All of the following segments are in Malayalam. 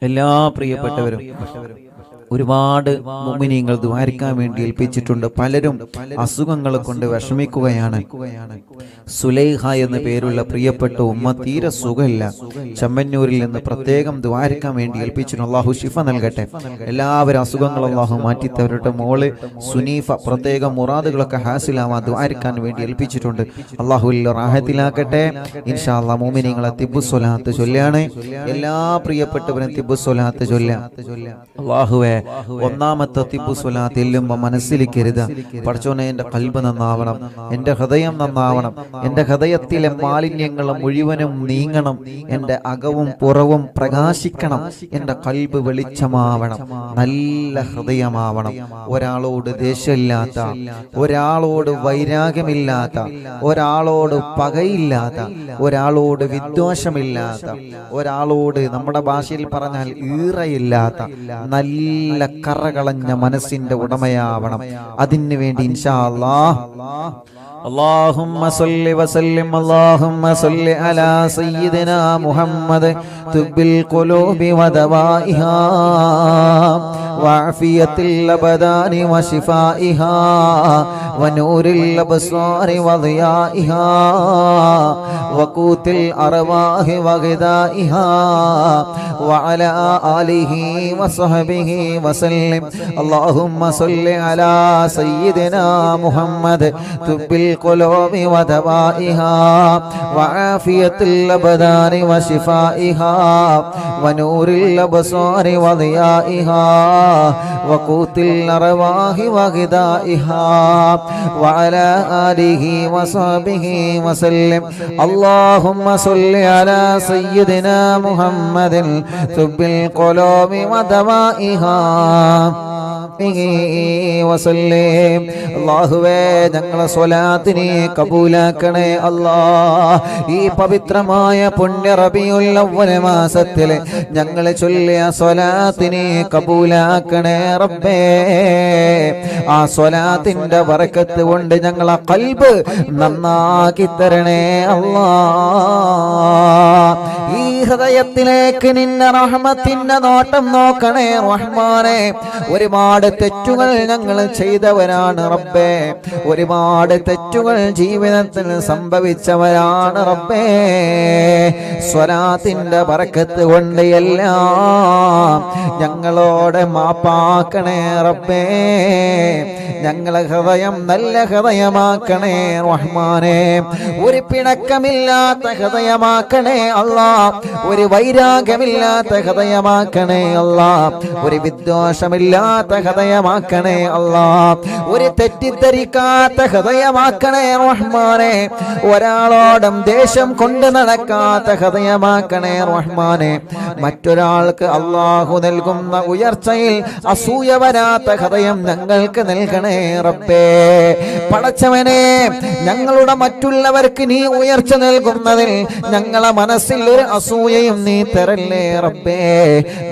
എല്ലാ പ്രിയപ്പെട്ടവരും ഒരുപാട് മുഅ്മിനീങ്ങൾ ദുആരിക്കാൻ വേണ്ടി ഏൽപ്പിച്ചിട്ടുണ്ട്. പലരും അസുഖങ്ങൾ കൊണ്ട് വിഷമിക്കുകയാണ്. സുലൈഹ എന്ന പേരുള്ള പ്രിയപ്പെട്ട ഉമ്മ തീരെ സുഖമില്ല. ചെമ്മന്നൂരിൽ നിന്ന് പ്രത്യേകം ദുആരിക്കാൻ വേണ്ടി ഏൽപ്പിച്ചിട്ടുണ്ട്. അല്ലാഹു ശിഫ നൽകട്ടെ. എല്ലാവരും അസുഖങ്ങൾ അല്ലാഹു മാറ്റിത്തവരുടെ മോള് സുനീഫ പ്രത്യേകം മുറാദുകളൊക്കെ ഹാസിലാവാൻ ദുആരിക്കാൻ വേണ്ടി ഏൽപ്പിച്ചിട്ടുണ്ട്. അല്ലാഹു റാഹത്തിലാക്കട്ടെ. ഇൻഷാ അല്ലാഹ് മുഅ്മിനീങ്ങളെ തിബ്ബു സ്വലാത്ത് ചൊല്ലാണ്. എല്ലാ പ്രിയപ്പെട്ടവരും തിബ്ബു സ്വലാത്ത് ചൊല്ലാം. അല്ലാഹുവേ, ഒന്നാമത്തെ തിബ്ബു സ്വലാത്ത് ചെല്ലുമ്പോൾ മനസ്സിലിക്കരുത്, പടച്ചോനെ എൻ്റെ ഖൽബ് നന്നാവണം, എൻ്റെ ഹൃദയം നന്നാവണം, എൻ്റെ ഹൃദയത്തിലെ മാലിന്യങ്ങൾ മുഴുവനും നീങ്ങണം, എൻ്റെ അകവും പുറവും പ്രകാശിക്കണം, എൻ്റെ ഖൽബ് വെളിച്ചമാവണം, നല്ല ഹൃദയമാവണം, ഒരാളോട് ദേഷ്യമില്ലാത്ത, ഒരാളോട് വൈരാഗ്യമില്ലാത്ത, ഒരാളോട് പകയില്ലാത്ത, ഒരാളോട് വിദ്വേഷമില്ലാത്ത, ഒരാളോട് നമ്മുടെ ഭാഷയിൽ പറഞ്ഞാൽ ഈറയില്ലാത്ത നല്ല കറകളഞ്ഞ മനസ്സിന്റെ ഉടമയാവണം. അതിനു വേണ്ടി ഇൻഷാ അല്ലാഹ് اللهم صل وسلم اللهم صل على سيدنا محمد طب القلوب ودوائها وعافية الأبدان وشفائها ونور الأبصار وضيائها وقوت الأرواح وغذائها وعلى آله وصحبه وسلم. اللهم صل على سيدنا محمد طب القلوب ودوائها وعافية الأبدان وشفائها ونور الأبصار وضيائها وقوت الأرواح وغذائها وعلى آله وصحبه وسلم. اللهم صل على سيدنا محمد طب القلوب ودوائها വസല്ലം. അല്ലാഹുവേ, ഞങ്ങളെ സ്വലാത്തിനെ കബൂലാക്കണേ അല്ലാഹ്. ഈ പവിത്രമായ പുണ്യ റബീഉൽ അവ്വൽ മാസത്തിൽ ഞങ്ങൾ ചൊല്ലിയ സ്വലാത്തിനെ കബൂലാക്കണേ റബ്ബേ. ആ സ്വലാത്തിന്റെ ബറക്കത്ത് കൊണ്ട് ഞങ്ങളെ ഖൽബ് നന്നാക്കി തരണേ അല്ലാഹ്. ഈ ഹൃദയത്തിലേക്ക് നിന്റെ റഹ്മത്തിന്റെ നോട്ടം നോക്കണേ റഹ്മാനേ. ഒരുപാട് തെറ്റുകൾ ഞങ്ങൾ ചെയ്തവരാണ് റബ്ബേ, ഒരുപാട് തെറ്റുകൾ ജീവിതത്തിൽ സംഭവിച്ചവരാണ് റബ്ബേ. സ്വലാത്തിന്റെ ബറക്കത്ത് കൊണ്ട് എല്ലാം ഞങ്ങളോട് മാപ്പാക്കണേ റബ്ബേ. ഞങ്ങളെ ഹൃദയം നല്ല ഹൃദയമാക്കണേ റഹ്മാനേ. ഒരു പിണക്കമില്ലാത്ത ഹൃദയമാക്കണേ അല്ലാഹ്, ഒരു വൈരാഗ്യമില്ലാത്ത ഹൃദയമാക്കണേ അല്ലാഹ്, ഒരു വിദ്വേഷമില്ലാത്ത ഹൃദയമാക്കണേ അല്ലാഹ്, ഒരു തെറ്റിദ്ധരിക്കാത്ത ഹൃദയമാക്കണേ റഹ്മാനേ. ഒരാളോടും ദേഷ്യം കൊണ്ട് നടക്കാത്ത ഹൃദയമാക്കണേ റഹ്മാനേ. മറ്റൊരാൾക്ക് അല്ലാഹു നൽകുന്ന ഉയർച്ചയിൽ അസൂയ വരാത്ത ഹൃദയം ഞങ്ങൾക്ക് നൽകണേ റബ്ബേ. പടച്ചവനെ, ഞങ്ങളുടെ മറ്റുള്ളവർക്ക് നീ ഉയർച്ച നൽകുന്നതിൽ ഞങ്ങളെ മനസ്സിൽ ഒരു അസൂയയും നീ തരല്ലേ റബ്ബേ.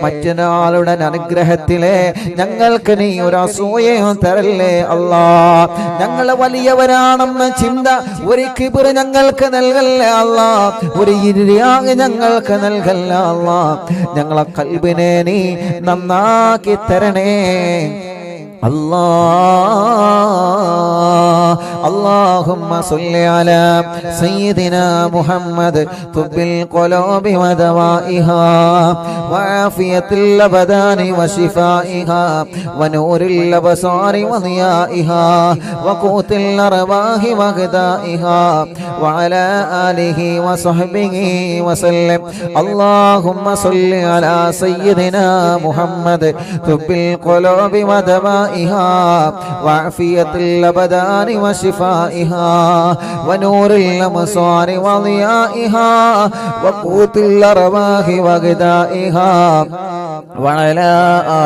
മറ്റൊരാളുടെ അനുഗ്രഹത്തിലെ ഞങ്ങൾക്ക് നീ ഒരു അസൂയയും തരല്ലേ അല്ലാഹ്. ഞങ്ങൾ വലിയവരാണെന്ന ചിന്ത, ഒരു കിബിർ ഞങ്ങൾക്ക് നൽകല്ലേ അല്ലാഹ്, ഒരു ഇരിയാഗ് ഞങ്ങൾക്ക് നൽകല്ലേ അല്ലാഹ്. ഞങ്ങളെ ഖൽബിനെ നീ നന്നാക്കി തരണേ അല്ലാഹ്. اللهم صل على سيدنا محمد طب القلوب ودوائها وعافية الأبدان وشفائها ونور الأبصار وضيائها وقوت الأرواح وغذائها وعلى آله وصحبه وسلم. اللهم صل على سيدنا محمد طب القلوب ودوائها وعافية الأبدان وشفائها ونور الأبصار وضيائها وقوت الأرواح وغذائها وعلى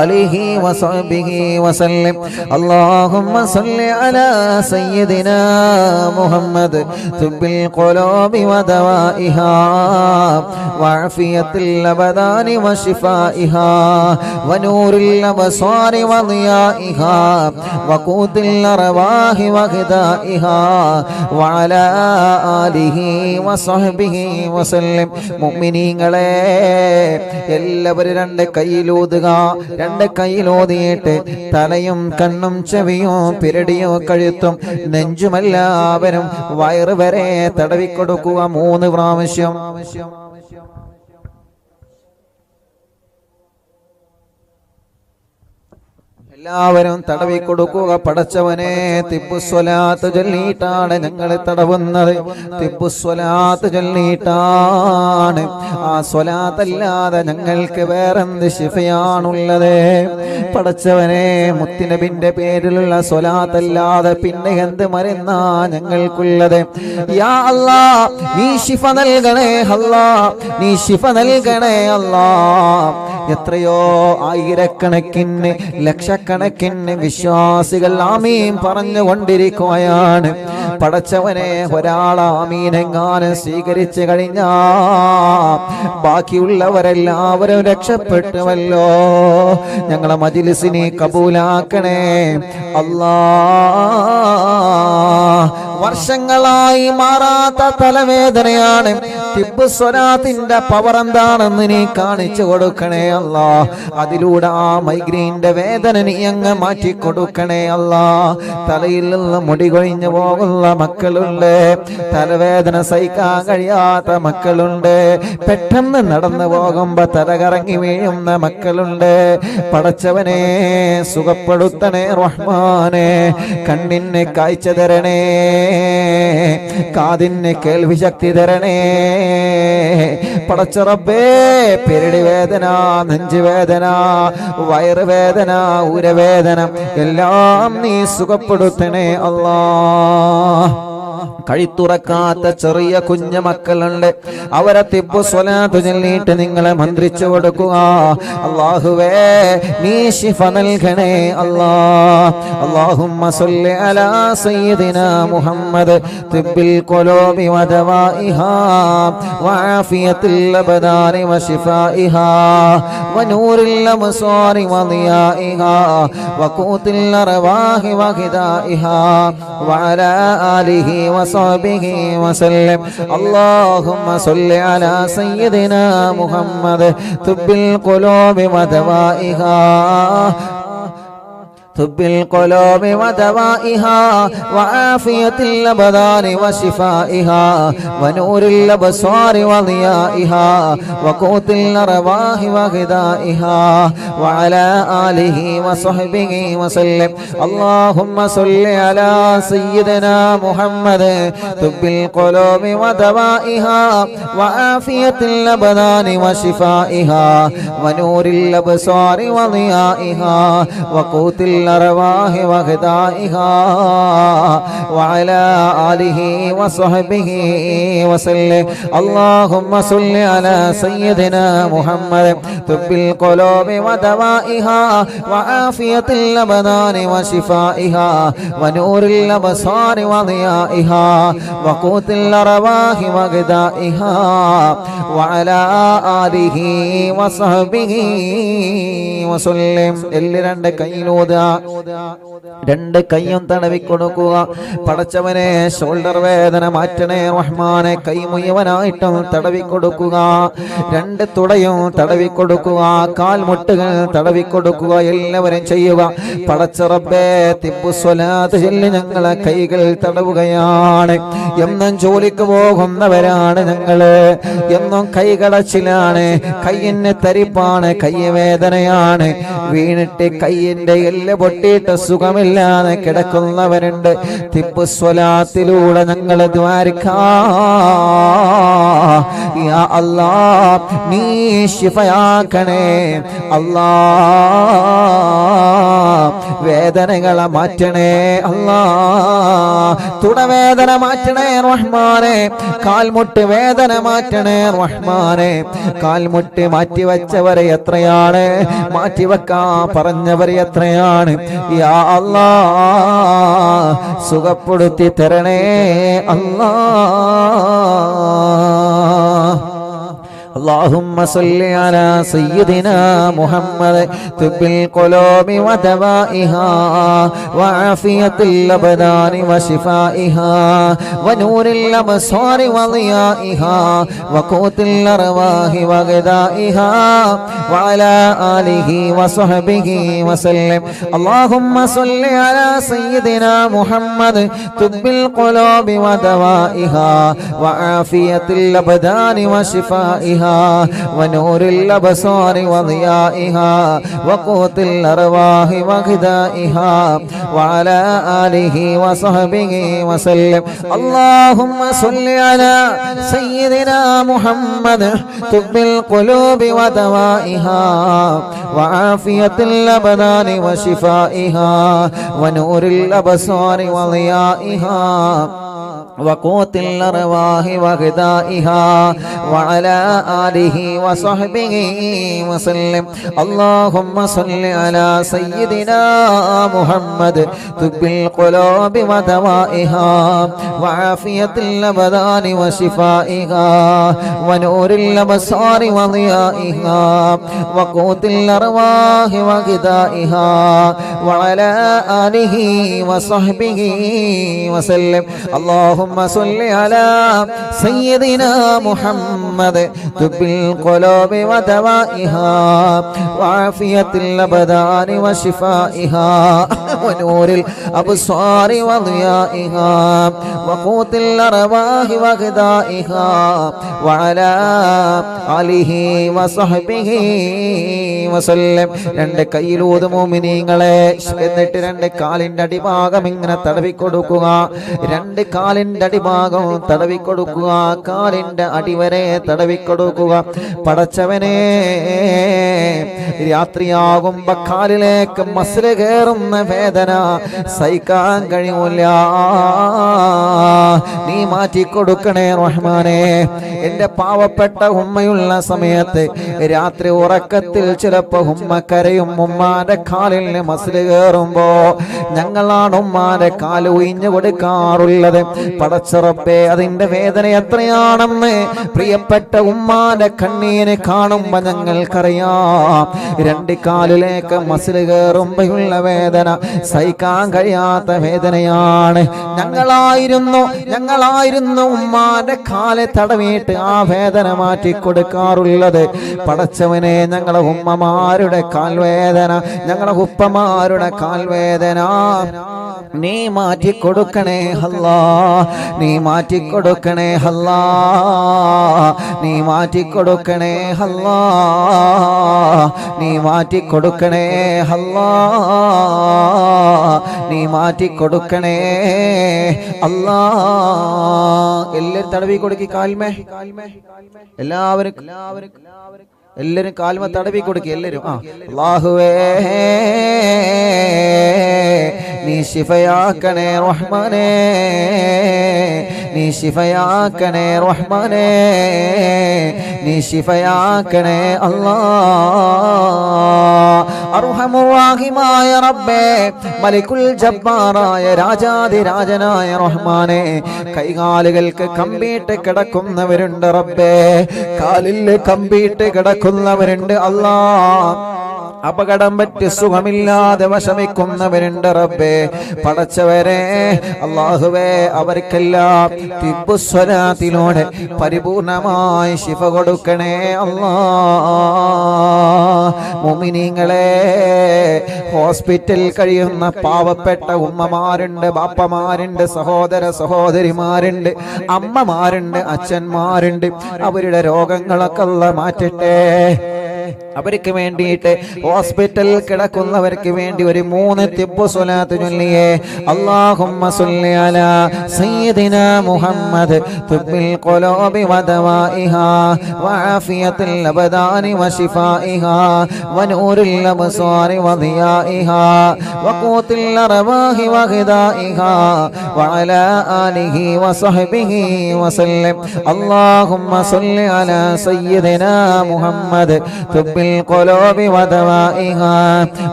آله وصحبه وسلم. اللهم صل على سيدنا محمد طب القلوب ودوائها وعافية الأبدان وشفائها ونور الأبصار وضيائها وقوت الأرواح وغذائها وعلى آله وصحبه وسلم. മുഅ്മിനീങ്ങളെ എല്ലാവരും രണ്ട് കൈയിലോതിയിട്ട് തലയും കണ്ണും ചെവിയും പിരടിയും കഴുത്തും നെഞ്ചുമെല്ലാവരും വയറ് വരെ തടവിക്കൊടുക്കുക 3 പ്രാവശ്യം. എല്ലാവരും തടവി കൊടുക്കുക. പടച്ചവനെ, തിബ്ബുസ്വലാത്ത് ചൊല്ലിയിട്ടാണ് ഞങ്ങൾ തടവുന്നത്. തിബ്ബുസ്വലാത്ത് ചൊല്ലിയിട്ടാണ്. ആ സ്വലാത്തല്ലാതെ ഞങ്ങൾക്ക് വേറെന്ത് ശിഫയാണുള്ളത്? പടച്ചവനെ, മുത്തുനബിന്റെ പേരിലുള്ള സ്വലാത്തല്ലാതെ പിന്നെ എന്ത് മരുന്നാ ഞങ്ങൾക്കുള്ളത്? യാ അല്ലാ, നീ ശിഫ നൽകണേ അല്ലാ, നീ ശിഫ നൽകണേ അല്ലാ. എത്രയോ ആയിരക്കണക്കിന് ലക്ഷക്കണക്കിന് വിശ്വാസികൾ ആമീൻ പറഞ്ഞുകൊണ്ടിരിക്കുകയാണ്. പടച്ചവനെ, ഒരാൾ ആമീനെങ്ങാനും സ്വീകരിച്ചു കഴിഞ്ഞാ ബാക്കിയുള്ളവരെല്ലാവരും രക്ഷപ്പെട്ടുവല്ലോ. ഞങ്ങളെ മജ്‌ലിസിനെ കബൂലാക്കണേ അല്ലാ. വർഷങ്ങളായി മാറാത്ത തലവേദനയാണ്. തിബ്ബുസ്വലാത്തിന്റെ പവർ എന്താണെന്ന് നീ കാണിച്ചു കൊടുക്കണേ അല്ലാ. അതിലൂടെ ആ മൈഗ്രെയിന്റെ വേദന നീ അങ്ങ് മാറ്റിക്കൊടുക്കണേ അല്ലാ. തലയിൽ നിന്ന് മുടി കൊഴിഞ്ഞു പോകുന്ന മക്കളുണ്ട്, തലവേദന സഹിക്കാൻ കഴിയാത്ത മക്കളുണ്ട്, പെട്ടെന്ന് നടന്നു പോകുമ്പോ തലകറങ്ങി വീഴുന്ന മക്കളുണ്ട്. പടച്ചവനെ, സുഖപ്പെടുത്തണേ റഹ്മാനെ. കണ്ണിന് കാഴ്ച തരണേ, കാതിന് കേൾവി ശക്തി തരണേ പടച്ച റബ്ബേ. പെരടി വേദന, നെഞ്ചുവേദന, വയറുവേദന, ഉരവേദന എല്ലാം നീ സുഖപ്പെടുത്തണേ അല്ലാ. കഴിത്തുറക്കാത്ത ചെറിയ കുഞ്ഞു മക്കളുണ്ട്, അവരെ തിബ്ബുസ്വലാത്ത് ചൊല്ലിയിട്ട് നിങ്ങളെ മന്ത്രിച്ചു കൊടുക്കുക. അല്ലാഹുവേ, നീ ശിഫ നൽകണേ അല്ലാ. അല്ലാഹുമ്മ സ്വല്ലി അലാ സയ്യിദിനാ മുഹമ്മദ് തിബ്ബിൽ ഖുലൂബി വദവാഇഹാ വആഫിയത്തിൽ അബ്ദാനി വശിഫാഇഹാ വനൂറിൽ അബ്സാരി വദിയാഇഹാ വഖൂത്തിൽ അർവാഹി വഹിദാഇഹാ വഅലാ ആലിഹി وصحبه وسلم. اللهم صل على سيدنا محمد طب القلوب ودوائها طب القلوب ودوائها وعافية الأبدان وشفائها ونور الأبصار وضيائها وقوت الأرواح وغذائها وعلى آله وصحبه وسلم. اللهم صل على سيدنا محمد طب القلوب ودوائها وعافية الأبدان وشفائها ونور الأبصار وضيائها وقوت الأرواح وغذائها وعلى آله وصحبه وسلم. اللهم صل على سيدنا محمد طب القلوب ودوائها وعافية الأبدان وشفائها ونور الأبصار وضيائها وقوت الأرواح وغذائها وعلى آله وصحبه وسلم. രണ്ട് കൈയിലൂതാ, രണ്ട് കൈയും തടവിക്കൊടുക്കുക. പടച്ചവനെ, ഷോൾഡർ വേദന മാറ്റണേ റഹ്മാനെ. കൈ മുഴുവനായിട്ടും തടവിക്കൊടുക്കുക. രണ്ട് തുടയും തടവിക്കൊടുക്കുക. കാൽമുട്ടുകൾ തടവിക്കൊടുക്കുക. എല്ലാവരും ചെയ്യുക. പടച്ച റബ്ബേ, തിബ്ബുസ്വലാത്ത് ചൊല്ലി ഞങ്ങളെ കൈകൾ തടവുകയാണ്. എന്നും ജോലിക്ക് പോകുന്നവരാണ് ഞങ്ങള്. എന്നും കൈകടച്ചിലാണ്, കയ്യിന് തരിപ്പാണ്, കൈവേദനയാണ്. വീണിട്ട് കയ്യിന്റെ എല്ല് പൊട്ടിയിട്ട് സുഖമില്ലാതെ കിടക്കുന്നവരുണ്ട്. തിബ്ബുസ്വലാത്തിലൂടെ ഞങ്ങൾ ദ്വാരക്കാ യാ അല്ലാ നീ ശിഫയാക്കണേ അല്ലാ വേദനകളെ മാറ്റണേ അല്ലാ തുടവേദന മാറ്റണേ റഹ്മാനെ കാൽമുട്ട് വേദന മാറ്റണേ റഹ്മാനെ കാൽമുട്ട് മാറ്റിവെച്ചവരെ എത്രയാണ് മാറ്റിവെക്കാൻ പറഞ്ഞവരെ എത്രയാണ് യാ അല്ലാ സുഖപ്പെടുത്തി തരണേ അല്ലാ اللهم صل على سيدنا محمد طب القلوب ودوائها وعافية الأبدان وشفائها ونور الأبصار وضيائها وقوت الأرواح وغذائها وعلى آله وصحبه وسلم اللهم صل على سيدنا محمد طب القلوب ودوائها وعافية الأبدان وشفائها ونور الأبصار وضيائها وقوت الأرواح وغذائها وعلى آله وصحبه وسلم اللهم صل على سيدنا محمد طب القلوب ودوائها وعافية الأبدان وشفائها ونور الأبصار وضيائها وقوت الأرواح وغذائها وعلى آله وصحبه وسلم اللهم صل على سيدنا محمد طب القلوب ودوائها وعافية الأبدان وشفائها ونور الأبصار وضيائها وقوت الأرواح وغذائها وعلى آله وصحبه وسلم اللهم صل على سيدنا محمد طب القلوب ودوائها وعافية الأبدان وشفائها ونور الأبصار وضيائها وقوت الأرواح وغذائها وعلى آله وصحبه وسلم രണ്ട് കൈയിലൂത് മുഅ്മിനീങ്ങളെ എന്നിട്ട് രണ്ട് കാലിന്റെ അടിഭാഗം ഇങ്ങനെ തടവി കൊടുക്കുക രണ്ട് കാലിന്റെ അടിഭാഗം തടവി കൊടുക്കുക കാലിന്റെ അടിവരെ തടവി കൊടുക്കുക പടച്ചവനെ രാത്രിയാകുമ്പോ കാലിലേക്ക് മസിൽ കയറുന്ന വേദന സഹിക്കാൻ കഴിയൂല നീ മാറ്റിക്കൊടുക്കണേ റഹ്മാനെ എന്റെ പാവപ്പെട്ട ഉമ്മയുള്ള സമയത്ത് രാത്രി ഉറക്കത്തിൽ ചിലപ്പോ ഉമ്മ കരയും ഉമ്മാന്റെ കാലിൽ മസിൽ കയറുമ്പോ ഞങ്ങളാണ് ഉമ്മാന്റെ കാല് ഒഴിഞ്ഞു കൊടുക്കാറുള്ളത് പടച്ചറപ്പേ അതിന്റെ വേദന എത്രയാണെന്ന് പ്രിയപ്പെട്ട ഉമ്മാന്റെ കണ്ണീര് കാണുമ്പോ ഞങ്ങൾക്കറിയാം രണ്ട് കാലിലേക്ക് മസിൽ കയറുമ്പോഴുള്ള വേദന സഹിക്കാൻ കഴിയാത്ത വേദനയാണ് ഞങ്ങളായിരുന്നു ഉമ്മാന്റെ കാലെ തടവിയിട്ട് ആ വേദന മാറ്റി കൊടുക്കാറുള്ളത് പടച്ചവനെ ഞങ്ങളെ ഉമ്മമാരുടെ കാൽവേദന ഞങ്ങളെ ഉപ്പമാരുടെ കാൽവേദന നീ മാറ്റി കൊടുക്കണേ അല്ലാ നീ മാറ്റി കൊടുക്കണേ അല്ലാ നീ മാറ്റി കൊടുക്കണേ അല്ലാ നീ മാറ്റി കൊടുക്കണേ അല്ലാ നീ മാറ്റി കൊടുക്കണേ അല്ലാ എല്ലാവരും തടവി കൊടുക്കി കാൽമേ എല്ലാവരും കാൽമ തടവി കൊടുക്കി എല്ലാവരും അല്ലാഹുവേ നീ ശിഫയാക്കണേ റഹ്മാനേ നീ ശിഫയാക്കണേ റഹ്മാനേ നീ ശിഫയാക്കണേ അല്ലാ അർഹമുർ റഹീമായ റബ്ബേ മലിക്കുൽ ജബ്ബാറായ രാജാധിരാജനായ റഹ്മാനേ കൈകാലുകൾക്ക് കമ്പിയിട്ട് കിടക്കുന്നവരുണ്ട് റബ്ബേ കാലിൽ കമ്പിയിട്ട് കിടക്കുന്നവരുണ്ട് അല്ലാ അപകടം പറ്റി സുഖമില്ലാതെ വിഷമിക്കുന്നവരുണ്ട് റബ്ബേ പടച്ചവരെ അല്ലാഹുവേ അവർക്കെല്ലാം തിബ്ബുസ്വലാത്തിലൂടെ പരിപൂർണമായി ശിഫ കൊടുക്കണേ അല്ലാ മുഅ്മിനീങ്ങളെ ഹോസ്പിറ്റലിൽ കഴിയുന്ന പാവപ്പെട്ട ഉമ്മമാരുണ്ട് ബാപ്പമാരുണ്ട് സഹോദര സഹോദരിമാരുണ്ട് അമ്മമാരുണ്ട് അച്ഛന്മാരുണ്ട് അവരുടെ രോഗങ്ങളൊക്കെ അല്ലാഹ് മാറ്റട്ടെ അവർക്ക് വേണ്ടിയിട്ട് ഹോസ്പിറ്റലിൽ കിടക്കുന്നവർക്ക് വേണ്ടി ഒരു 3 തിബ്ബ് സ്വലാത്ത് ചൊല്ലിയേ. അല്ലാഹുമ്മ സ്വല്ലി അലാ സയ്യിദിനാ മുഹമ്മദ് തുബ്ബിൽ ഖുലൂബി വദവാഇഹാ വആഫിയത്തിൽ അബദാനി വശിഫാഇഹാ വനൂറിൽ അബ്സാരി വദിയാഇഹാ വഖൂത്തിൽ അർവാഹി വഗദാഇഹാ വഅലാ ആലിഹി വസഹ്ബിഹി വസല്ലം. അല്ലാഹുമ്മ സ്വല്ലി അലാ സയ്യിദിനാ മുഹമ്മദ് തുബ്ബിൽ القلوب ودوائها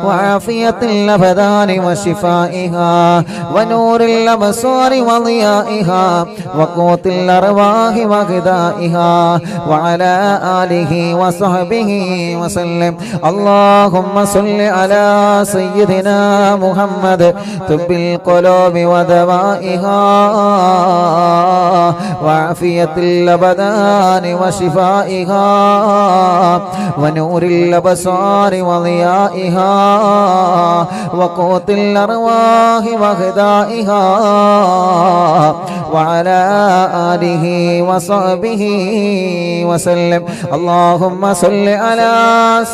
وعافية الأبدان وشفائها ونور الأبصار وضيائها وقوت الأرواح وغذائها وعلى آله وصحبه وسلم. اللهم صل على سيدنا محمد طب القلوب ودوائها وعافية الأبدان وشفائها ونور الأبصار وضيائها وقوت الأرواح وغذائها وعلى آله وصحبه وسلم. اللهم صل على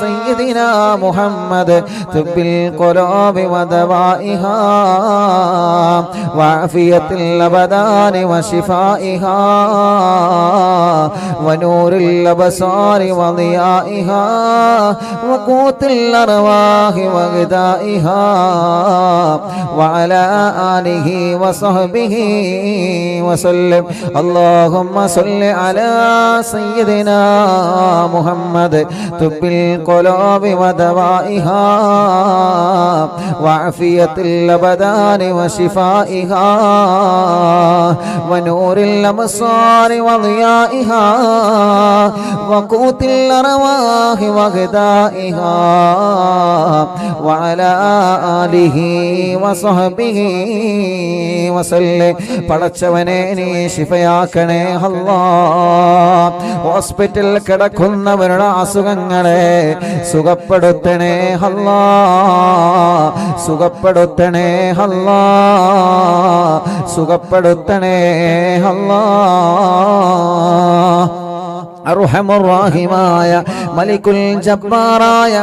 سيدنا محمد طب القلوب ودوائها وعافية الأبدان وشفائها ونور الأبصار وضيائها وقوت الأرواح وغذائها وعلى آله وصحبه وسلم. اللهم صل على سيدنا محمد طب القلوب ودوائها وعافية الأبدان وشفائها ونور الأبصار وضيائها وقوت الأرواح وغذائها وعلى آله وصحبه وسلم. പടച്ചവനെ നീ ശിഫയാക്കണേ അല്ലാഹ്. ഹോസ്പിറ്റലിൽ കിടക്കുന്നവരുടെ അസുഖങ്ങളെ സുഖപ്പെടുത്തണേ അല്ലാഹ്, സുഖപ്പെടുത്തണേ അല്ലാഹ്, സുഖപ്പെടുത്തണേ അല്ലാഹ്. അർഹമുർറഹീമായ മലിക്കുൽ ജബ്ബാറായ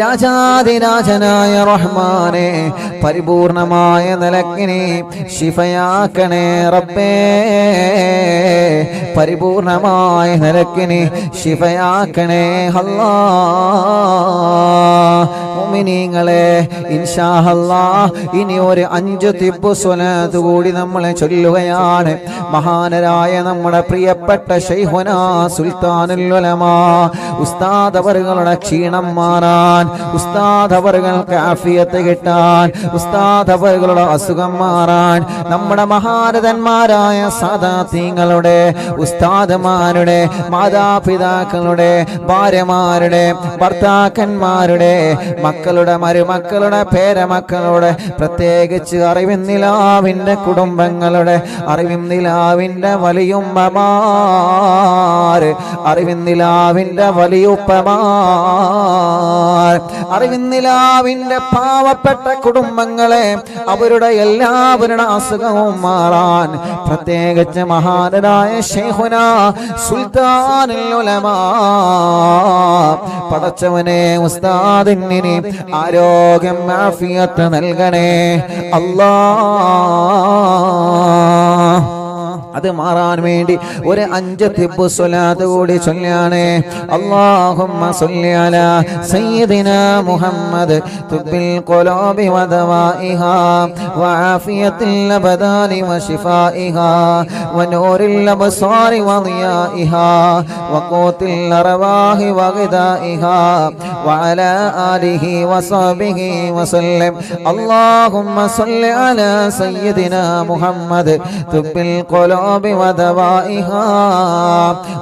രാജാധിരാജനായ റഹ്മാനെ പരിപൂർണമായ നിലക്കിനെ ശിഫയാക്കണേ റബ്ബേ, പരിപൂർണമായ നിലക്കിനെ ശിഫയാക്കണേ അല്ലാഹ്. മുഅ്മിനീങ്ങളെ ഇൻഷാ അല്ലാഹ് ഇനി ഒരു 5 തിബ്ബ് സ്വലാത്ത് കൂടി നമ്മൾ ചൊല്ലുകയാണ്. മഹാനരായ നമ്മുടെ പ്രിയപ്പെട്ട ശൈഖുനാ സുൽത്താനുൽ ഉലമാ ഉസ്താദ് അവറുകളുടെ ക്ഷീണം മാറാൻ, ഉസ്താദ് അവറുകൾക്ക് ആഫിയത്ത് കിട്ടാൻ, ഉസ്താദ് അവറുകളുടെ അസുഖം മാറാൻ, നമ്മുടെ മഹാരഥന്മാരായ സാദാത്യങ്ങളുടെ ഉസ്താദുമാരുടെ മാതാപിതാക്കളുടെ ഭാര്യമാരുടെ ഭർത്താക്കന്മാരുടെ മക്കളുടെ മരുമക്കളുടെ പേരമക്കളുടെ പ്രത്യേകിച്ച് അറിവിന്നിലാവിൻ്റെ കുടുംബങ്ങളുടെ അറിവിന്നിലാവിൻ്റെ വലിയുമ്മമാർ, അറിവിന്നിലാവിൻ്റെ വലിയുപ്പമാർ, അറിവിന്നിലാവിൻ്റെ പാവപ്പെട്ട കുടുംബങ്ങളെ അവരുടെ എല്ലാവരുടെ അസുഖവും മാറാൻ പ്രത്യേകിച്ച് മഹാനായ ശൈഖുനാ സുൽത്താനുൽ ഉലമാ പടച്ചവനെ ഉസ്താദിന് ആരോഗ്യം ആഫിയത്ത് നൽകണേ അല്ലാഹ്. അത് മാറാൻ വേണ്ടി ഒരു 5 തിബ്ബ് സ്വലാത്ത് കൂടി ചൊല്ലാണ്. അല്ലാഹുമ്മ സ്വല്ലി അലാ സയ്യിദിനാ മുഹമ്മദ് തുബ്ബിൽ ഖുലൂബി വദവാഇഹാ വആഫിയത്തിൽ അബദാനി വശിഫാഇഹാ വനൂറിൽ അബ്സാരി വദിയാഇഹാ വഖൂത്തിൽ അർവാഹി വഗദാഇഹാ വഅലാ ആലിഹി വസഹ്ബിഹി വസല്ലം. അല്ലാഹുമ്മ സ്വല്ലി അലാ സയ്യിദിനാ മുഹമ്മദ് തുബ്ബിൽ ഖുലൂബി ودوائها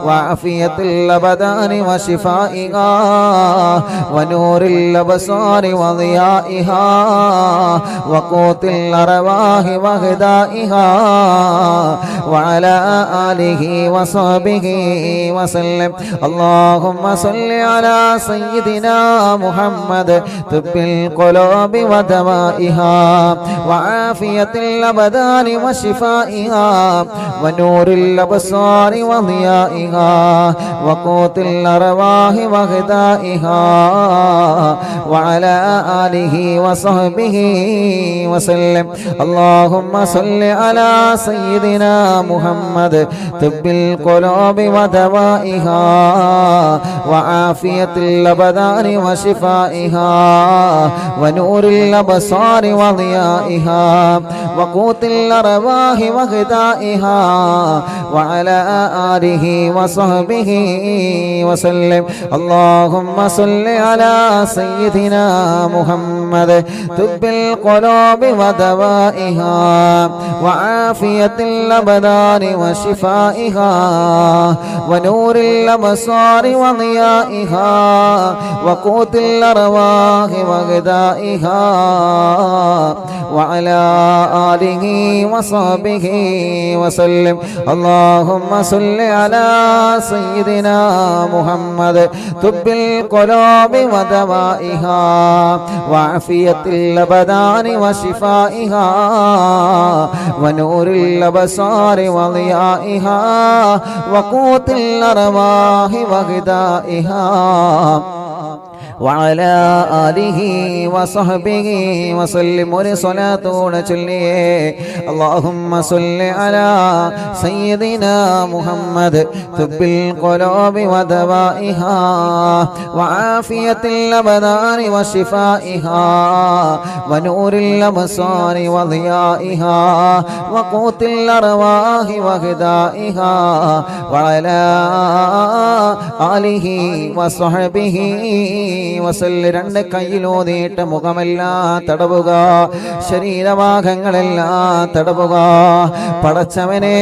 وعافية الأبدان وشفائها ونور الأبصار وضيائها وقوت الأرواح وغذائها وعلى آله وصحبه وسلم. اللهم صل على سيدنا محمد طب القلوب ودوائها وعافية الأبدان وشفائها ونور الأبصار وضيائها وقوت الأرواح وغذائها وعلى آله وصحبه وسلم. اللهم صل على سيدنا محمد طب القلوب ودوائها وعافية الأبدان وشفائها ونور الأبصار وضيائها وقوت الأرواح وغذائها وعلى آله وصحبه وسلم. اللهم صل على سيدنا محمد طب القلوب ودوائها وعافية الأبدان وشفائها ونور الأبصار وضيائها وقوت الأرواح وغذائها وعلى آله وصحبه وسلم. اللهم صل على سيدنا محمد طب القلوب ودوائها وعافية الأبدان وشفائها ونور الأبصار وضيائها وقوت الأرواح وغذائها وعلى آله وصحبه وسلم. صلاة چلیے اللهم صل على سيدنا محمد طب القلوب ودوائها وعافية الأبدان وشفائها ونور الأبصار وضيائها وقوت الأرواح وغذائها وعلى آله وصحبه വസല്ല. രണ്ട് കൈയിലോതിയിട്ട് മുഖമെല്ലാം തടവുക, ശരീരഭാഗങ്ങളെല്ലാം തടവുക. പടച്ചവനെ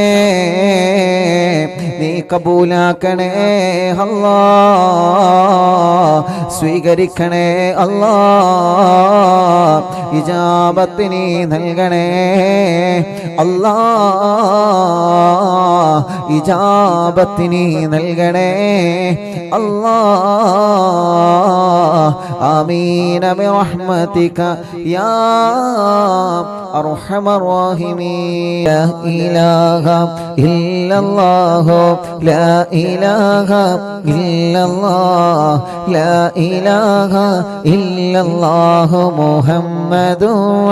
നീ കബൂലാക്കണേ അല്ലാ, സ്വീകരിക്കണേ അല്ലാ, ഇജാബത്ത് നീ നൽകണേ അല്ലാ, ഇജാബത്ത് നീ നൽകണേ അല്ലാ. آمين برحمتك يا أرحم الراحمين. لا إله إلا الله لا إله إلا الله لا إله إلا الله محمد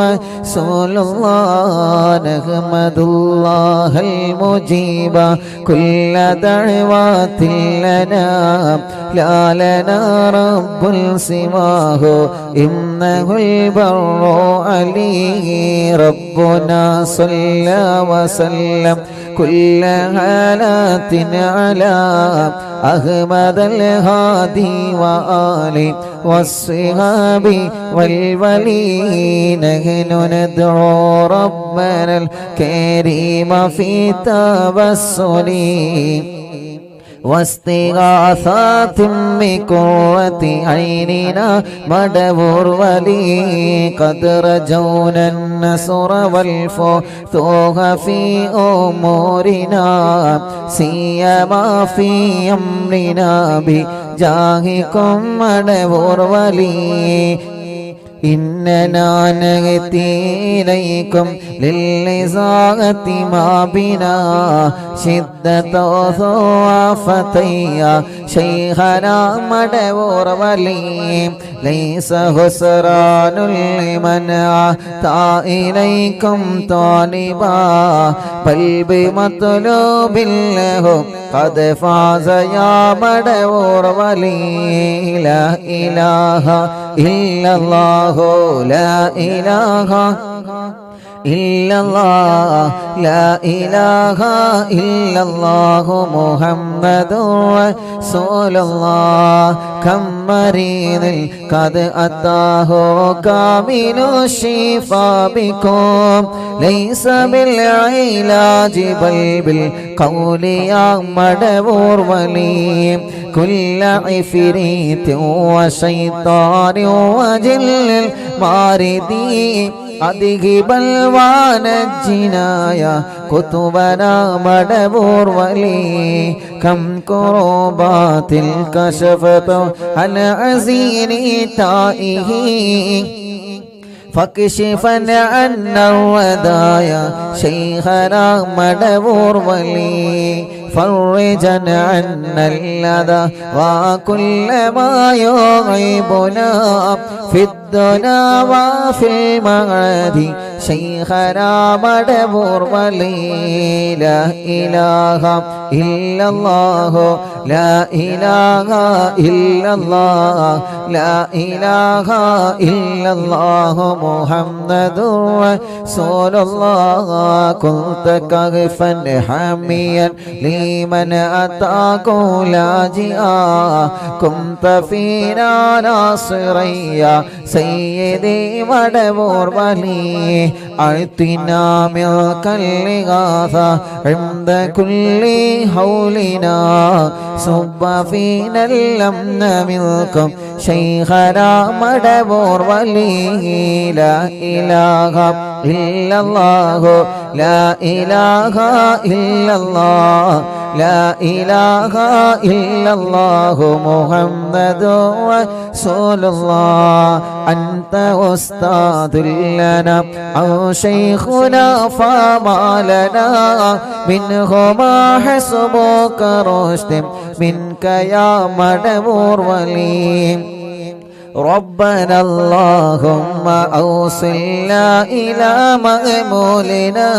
رسول الله. نحمد الله المجيب كل دعوات لنا لا لنا رب سواه إنه البر عليه ربنا صلى وسلم كل حالات على أحمد الهادي وآله والصحاب والولي. نحن ندعو ربنا الكريم في توسل واستغاثات بقرة عيننا مدبر ولي. قد رجونا النصر والفتوح في أمورنا سيما في أمرنا بجاهكم مدبر ولي. إننا نأتي إليكم للإزاغة ما بنا شدة ضعفتي شيخنا مدبور ولي. ليس خسران لمن أتى إليكم طالبا بل بمطلوب له قد فاز يا مدبور ولي. لا إله إلا الله لا إله إلا الله لا إله إلا الله محمد رسول الله. كم مريض قد أتاه كامل الشفاء بكم ليس بالعلاج بل بالقول يا مدبور ولي. كل عفريت وشيطان وجل الماردي أذهب الوانجنا يا كتبنا مدبور ولي. كم كروبات كشفت عن عزيني تائه فاكشفن عنا الودايا شيخنا مدبور ولي فرجا عنا اللذى وكل ما يغيبنا في الدنيا وفي المعاد شيخنا مدبور ولي لا إله إلا الله لا إله إلا الله لا إله إلا الله محمد رسول الله كنت كغفا حميا لمن أتاك لاجئا كنت فينا ناصريا سيدي مدبور ولي أعطنا ملك الإغاثة عند كل حولنا صب فينا الأمن منكم شيخنا مدبور ولي لا إله إلا الله لا إله إلا الله لا إله إلا الله محمد رسول الله أنت أستاذ لنا أو شيخنا فما لنا منهما حسبك رشد منك يا مدبور ولي ربنا اللهم أوصلنا إلى مأمولنا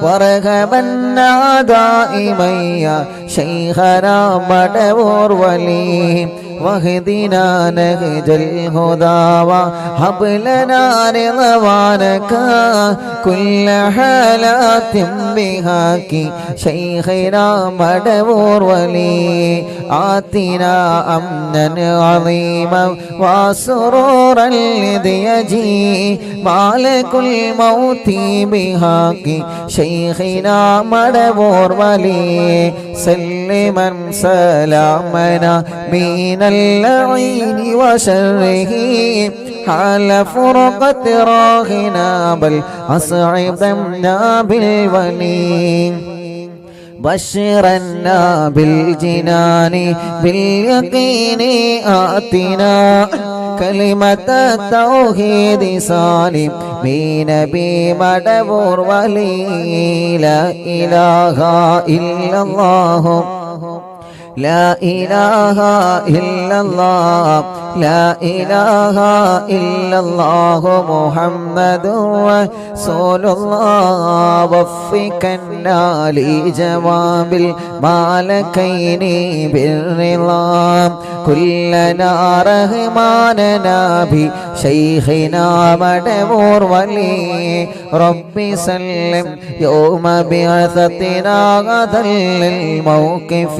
وارغبنا دائما يا شيخنا مدبور ولي واهدنا نهج الهدى وهب لنا رضوانك كل حالات بهاك شيخنا مدبور ولي آتنا أمنا عظيما وسرورا لضيجي مالك الموت بهاك شيخنا مدبور ولي سلما سلامنا من اللعين وشره حال فرقة راهنا بل أصعدنا بالولي بشرنا بالجنان باليقين آتنا كلمة التوحيد سالم بنبي مدبور ولي لا إله إلا الله لا إله إلا الله لا إله إلا الله محمد رسول الله وفقنا لجواب المالكين بالرضا كلنا رحماننا بشيخنا مدبور ولي ربي سلم يوم بعثتنا غدا للموقف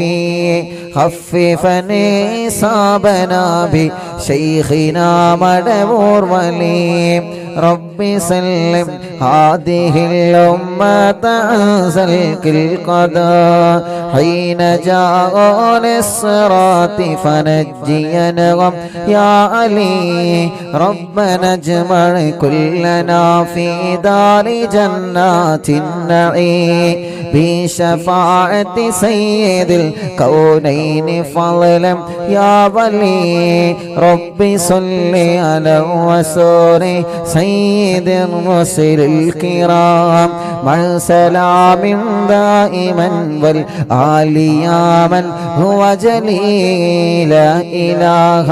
خففني صابنا بشيخنا مدبور ولي ربي سلم هذه الأمة عن سلك القضاء حين جاء للصراط فنجينهم يا علي ربنا اجمع كلنا في دار جنات النعيم بشفاعة سيد الكونين فضلا يا ولي ربي صل على الرسول سيد الرسل الكرام مع سلام دائما والآل يا من هو جليل لا إله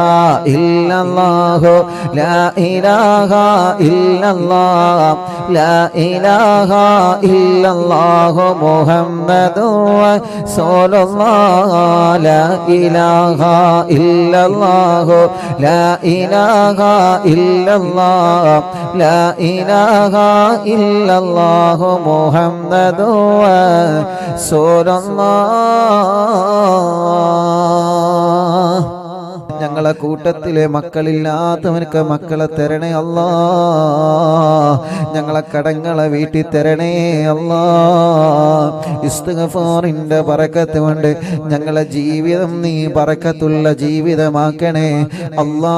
إلا الله لا إله إلا الله لا إله إلا الله محمد رسول الله لا إله إلا الله لا إله إلا الله لا إله إلا الله محمد رسول الله ഞങ്ങളെ കൂട്ടത്തിലെ മക്കളില്ലാത്തവനക്ക് മക്കളെ തരണേ അല്ലാ ഞങ്ങളെ കടങ്ങളെ വീട്ടി തരണേ അല്ലാ ഇസ്തിഗ്ഫാറിന്റെ ബറക്കത്ത് കൊണ്ട് ഞങ്ങളെ ജീവിതം നീ ബറക്കത്തുള്ള ജീവിതമാക്കണേ അല്ലാ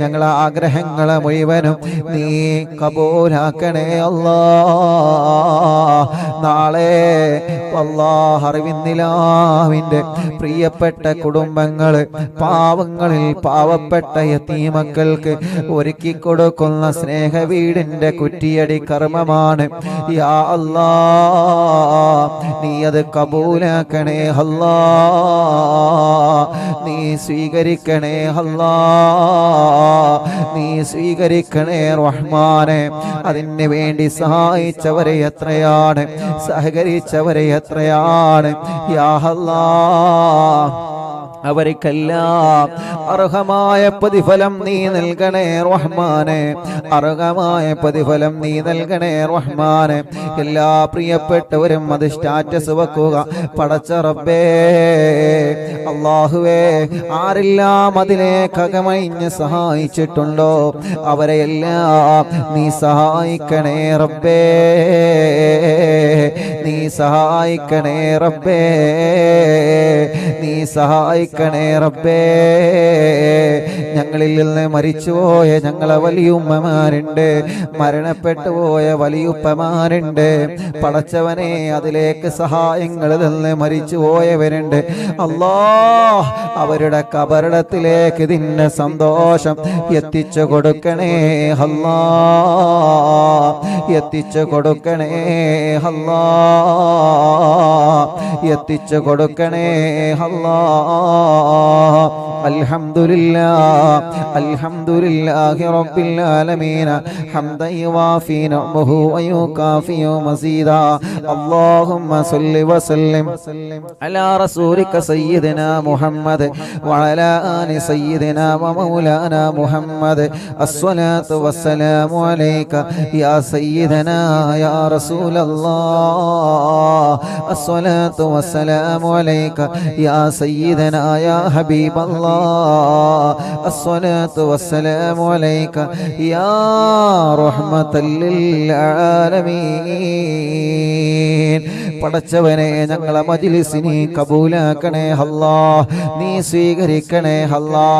ഞങ്ങളെ ആഗ്രഹങ്ങളെ മുഴുവനും നീ കബൂലാക്കണേ അല്ലാ. നാളെ അല്ലാഹ് അറിവിന്നിലാവിൻ്റെ പ്രിയപ്പെട്ട കുടുംബങ്ങൾ പാവങ്ങളിൽ പാവപ്പെട്ട യതീമക്കൾക്ക് ഒരുക്കി കൊടുക്കുന്ന സ്നേഹ വീടിൻ്റെ കുറ്റിയടി കർമ്മമാണ്. യാ അല്ലാ, നീ അത് കബൂലാക്കണേ അല്ലാ, നീ സ്വീകരിക്കണേ അല്ലാ, നീ സ്വീകരിക്കണേ റഹ്മാനെ. അതിന് വേണ്ടി സഹായിച്ചവരെ എത്രയാണ്, സഹകരിച്ചവരെ എത്രയാണ്. യാ അല്ലാഹ്, അവർക്കെല്ലാം അർഹമായ പ്രതിഫലം നീ നൽകണേ റഹ്മാനെ, അർഹമായ പ്രതിഫലം നീ നൽകണേ റഹ്മാനെ. എല്ലാ പ്രിയപ്പെട്ടവരും അത് സ്റ്റാറ്റസ് വെക്കുക. പടച്ച റബ്ബേ, അല്ലാഹുവേ, ആരെല്ലാം അതിലേക്ക് അകമഴിഞ്ഞ് സഹായിച്ചിട്ടുണ്ടോ അവരെയെല്ലാം നീ സഹായിക്കണേ റബ്ബേ, നീ സഹായിക്കണേ റബ്ബേ, നീ സഹായിക്കണേ റബ്ബേ. ഞങ്ങളിൽ നിന്ന് മരിച്ചുപോയ ഞങ്ങളെ വലിയുമ്മമാരുണ്ട്, മരണപ്പെട്ടു പോയ വലിയുപ്പമാരുണ്ട്. പടച്ചവനെ, അതിലേക്ക് സഹായങ്ങളിൽ നിന്ന് മരിച്ചു പോയവരുണ്ട്. അല്ലാഹ്, അവരുടെ കബറിടത്തിലേക്ക് ഇതിൻ്റെ സന്തോഷം എത്തിച്ചു കൊടുക്കണേ അല്ലാ, എത്തിച്ചു കൊടുക്കണേ അല്ലാ, എത്തിച്ചു കൊടുക്കണേ അല്ലാ. അൽഹംദുലില്ലാഹ്, അൽഹംദുലില്ലാഹി റബ്ബിൽ ആലമീൻ ഹംദൻ യുവാഫി നിഅമഹു വയുകാഫിയു മസീദാ. അല്ലാഹുമ്മ സല്ലി വസല്ലിം അലാ റസൂലിക സയ്യിദിനാ മുഹമ്മദ് വഅലാ ആലി സയ്യിദിനാ വമൗലാനാ മുഹമ്മദ്. അസ്സലാത്തു വസ്സലാമു അലൈക യാ സയ്യിദനാ യാ റസൂലല്ലാഹ്. അസ്സലാത്തു വസ്സലാമു അലൈക യാ സയ്യിദനാ യാ ഹബീബല്ലാഹ്. الصلاة والسلام عليك يا رحمة للعالمين. പടച്ചവനെ, ഞങ്ങളെ മജ്‌ലിസിനെ കബൂലാക്കണേ അല്ലാ, നീ സ്വീകരിക്കണേ അല്ലാ.